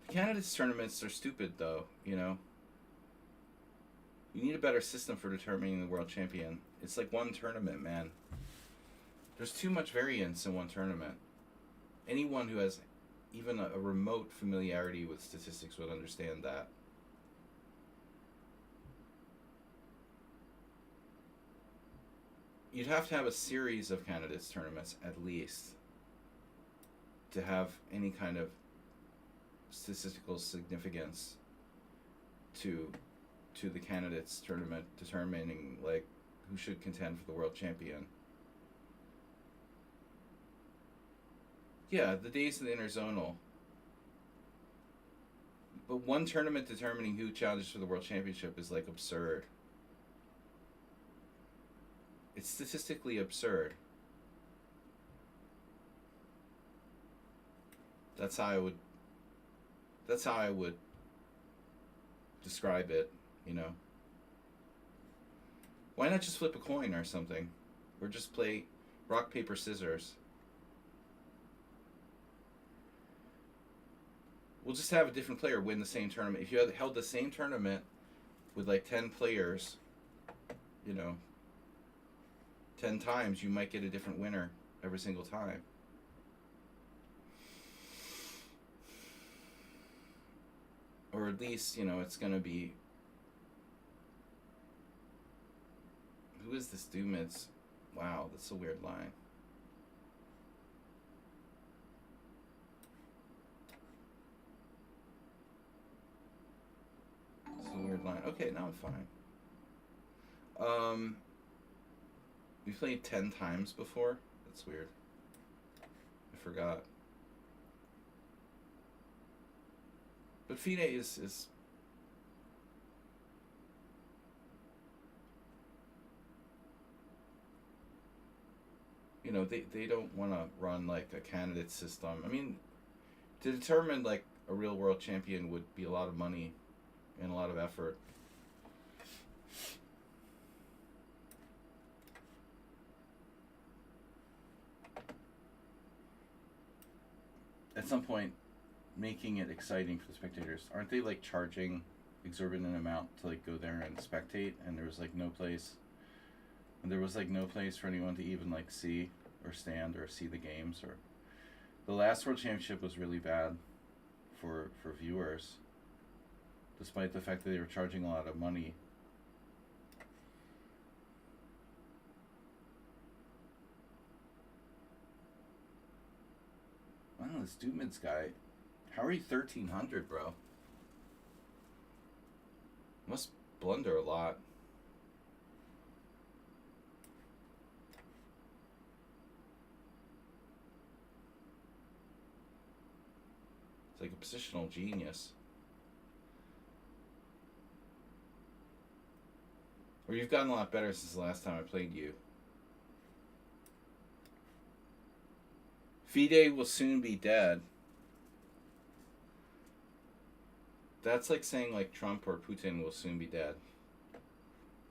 Speaker 1: The candidates tournaments are stupid, though. You know. You need a better system for determining the world champion. It's like one tournament, man. There's too much variance in one tournament. Anyone who has even a remote familiarity with statistics would understand that. You'd have to have a series of candidates tournaments at least to have any kind of statistical significance to the candidates tournament determining like who should contend for the world champion. Yeah, the days of the interzonal. But one tournament determining who challenges for the world championship is like absurd. It's statistically absurd. That's how I would describe it, you know. Why not just flip a coin or something? Or just play rock, paper, scissors. We'll just have a different player win the same tournament. If you had held the same tournament with like 10 players, you know, 10 times, you might get a different winner every single time. Or at least, you know, it's going to be... Who is this Doomids? Wow, that's a weird line. It's a weird line. Okay, now I'm fine. We played 10 times before? That's weird. I forgot. But FIDE is you know, they don't want to run like a candidate system. I mean, to determine like a real world champion would be a lot of money and a lot of effort. At some point, making it exciting for the spectators. Aren't they like charging exorbitant amount to like go there and spectate, and there was like no place for anyone to even like see or stand or see the games. Or the last world championship was really bad for viewers, despite the fact that they were charging a lot of money. I don't know, this Doomids guy, how are you 1300, bro? Must blunder a lot. It's like a positional genius. Or you've gotten a lot better since the last time I played you. FIDE will soon be dead. That's like saying like Trump or Putin will soon be dead.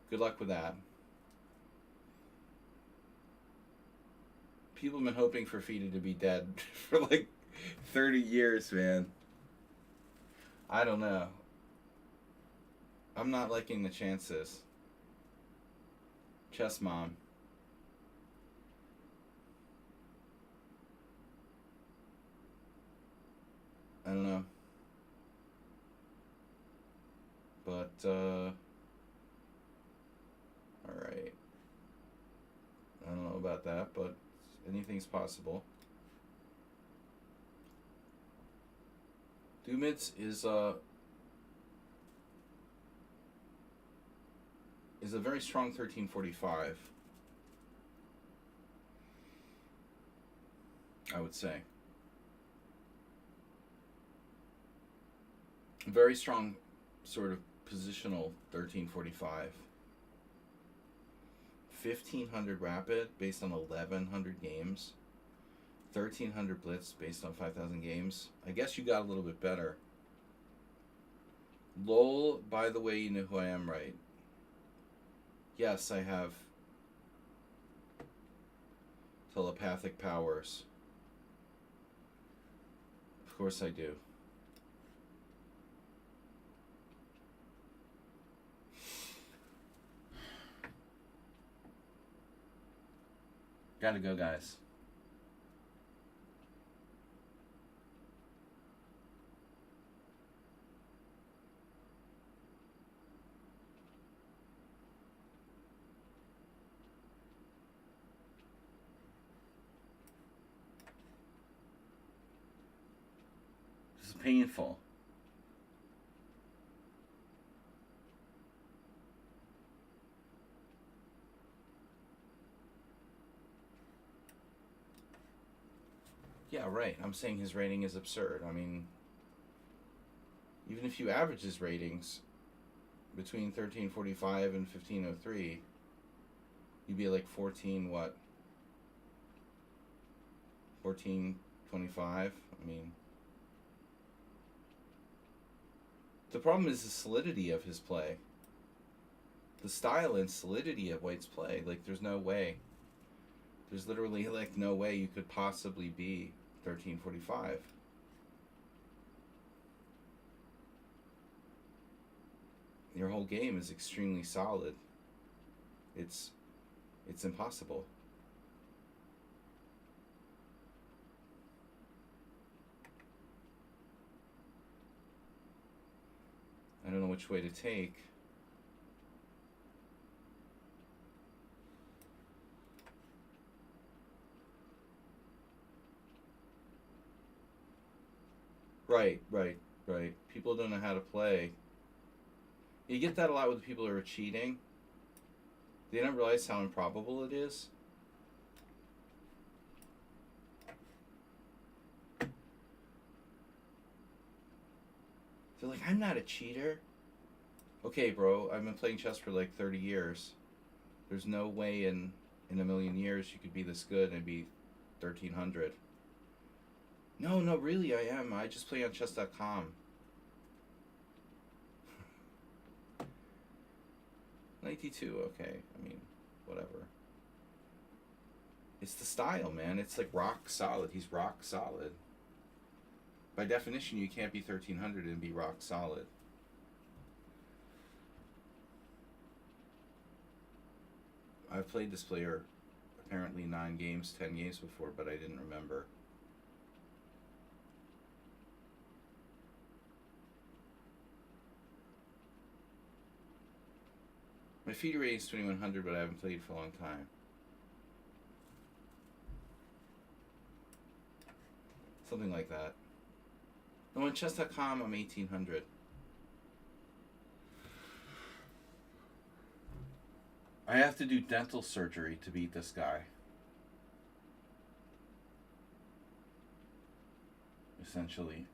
Speaker 1: Good luck with that. People have been hoping for FIDE to be dead for like 30 years, man. I don't know. I'm not liking the chances. Chess mom. I don't know. But, alright. I don't know about that, but anything's possible. Doomids is a very strong 1345, I would say. Very strong sort of positional 1345. 1500 rapid based on 1100 games. 1300 blitz based on 5000 games. I guess you got a little bit better. Lol, by the way, you know who I am, right? Yes, I have telepathic powers. Of course I do. Gotta go, guys. This is painful. Yeah, right. I'm saying his rating is absurd. I mean, even if you average his ratings between 1345 and 1503, you'd be like 14, what? 1425? I mean, the problem is the solidity of his play. The style and solidity of White's play. Like, there's no way. There's literally, like, no way you could possibly be 1345. Your whole game is extremely solid. It's impossible. I don't know which way to take. Right. People don't know how to play. You get that a lot with people who are cheating. They don't realize how improbable it is. They're like, I'm not a cheater. Okay, bro, I've been playing chess for like 30 years. There's no way in a million years you could be this good and be 1300. No, really, I am. I just play on chess.com. 92, okay. I mean, whatever. It's the style, man. It's like rock solid. He's rock solid. By definition, you can't be 1300 and be rock solid. I've played this player apparently 9 games, 10 games before, but I didn't remember. My FIDE rating is 2100, but I haven't played for a long time. Something like that. No, on chess.com, I'm 1800. I have to do dental surgery to beat this guy. Essentially.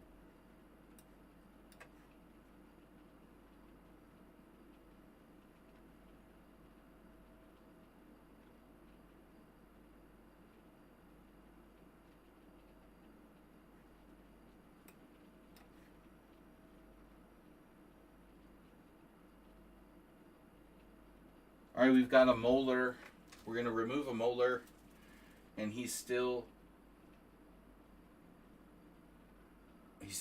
Speaker 1: Alright, we've got a molar. We're going to remove a molar. And he's still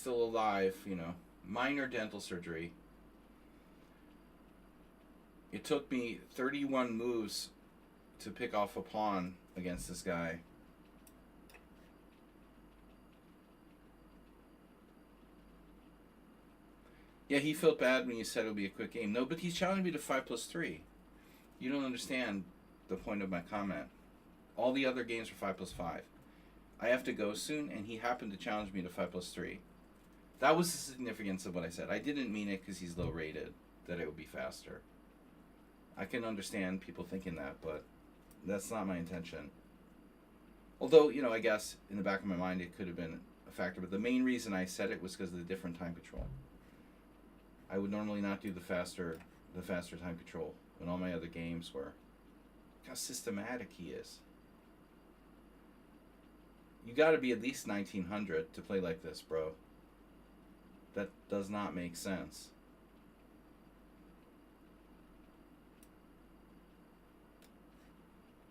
Speaker 1: alive, you know. Minor dental surgery. It took me 31 moves to pick off a pawn against this guy. Yeah, he felt bad when you said it would be a quick game. No, but he's challenging me to 5+3. You don't understand the point of my comment. All the other games are 5+5. I have to go soon, and he happened to challenge me to 5+3. That was the significance of what I said. I didn't mean it because he's low rated, that it would be faster. I can understand people thinking that, but that's not my intention. Although, you know, I guess in the back of my mind it could have been a factor, but the main reason I said it was because of the different time control. I would normally not do the faster time control when all my other games were. Look how systematic he is. You got to be at least 1900 to play like this, bro. That does not make sense.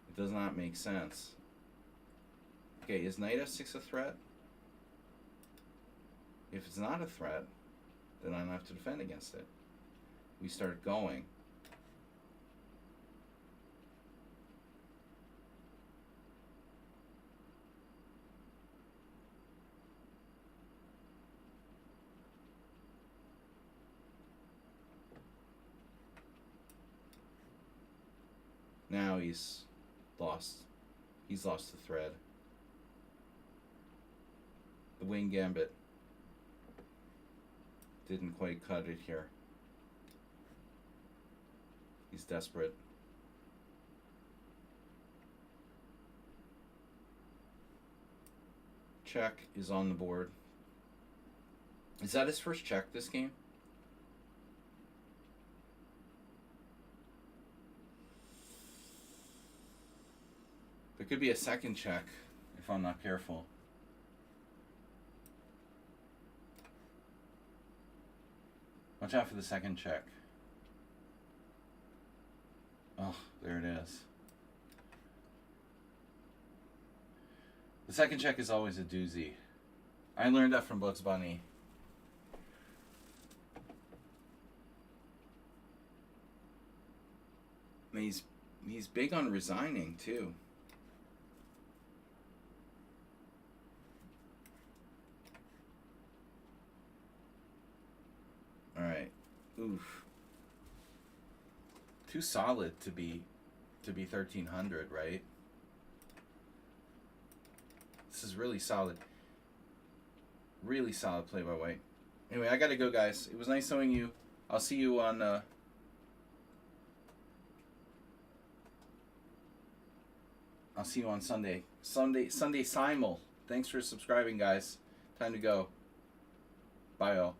Speaker 1: It does not make sense. Okay, is knight f6 a threat? If it's not a threat, then I don't have to defend against it. We start going. Now he's lost. He's lost the thread. The wing gambit didn't quite cut it here. He's desperate. Check is on the board. Is that his first check this game? There could be a second check if I'm not careful. Watch out for the second check. Oh, there it is. The second check is always a doozy. I learned that from Bugs Bunny. And he's big on resigning too. All right. Oof. Too solid to be 1300, right? This is really solid. Really solid play by White. Anyway, I gotta go, guys. It was nice knowing you. I'll see you on Sunday. Sunday Simul. Thanks for subscribing, guys. Time to go. Bye, all.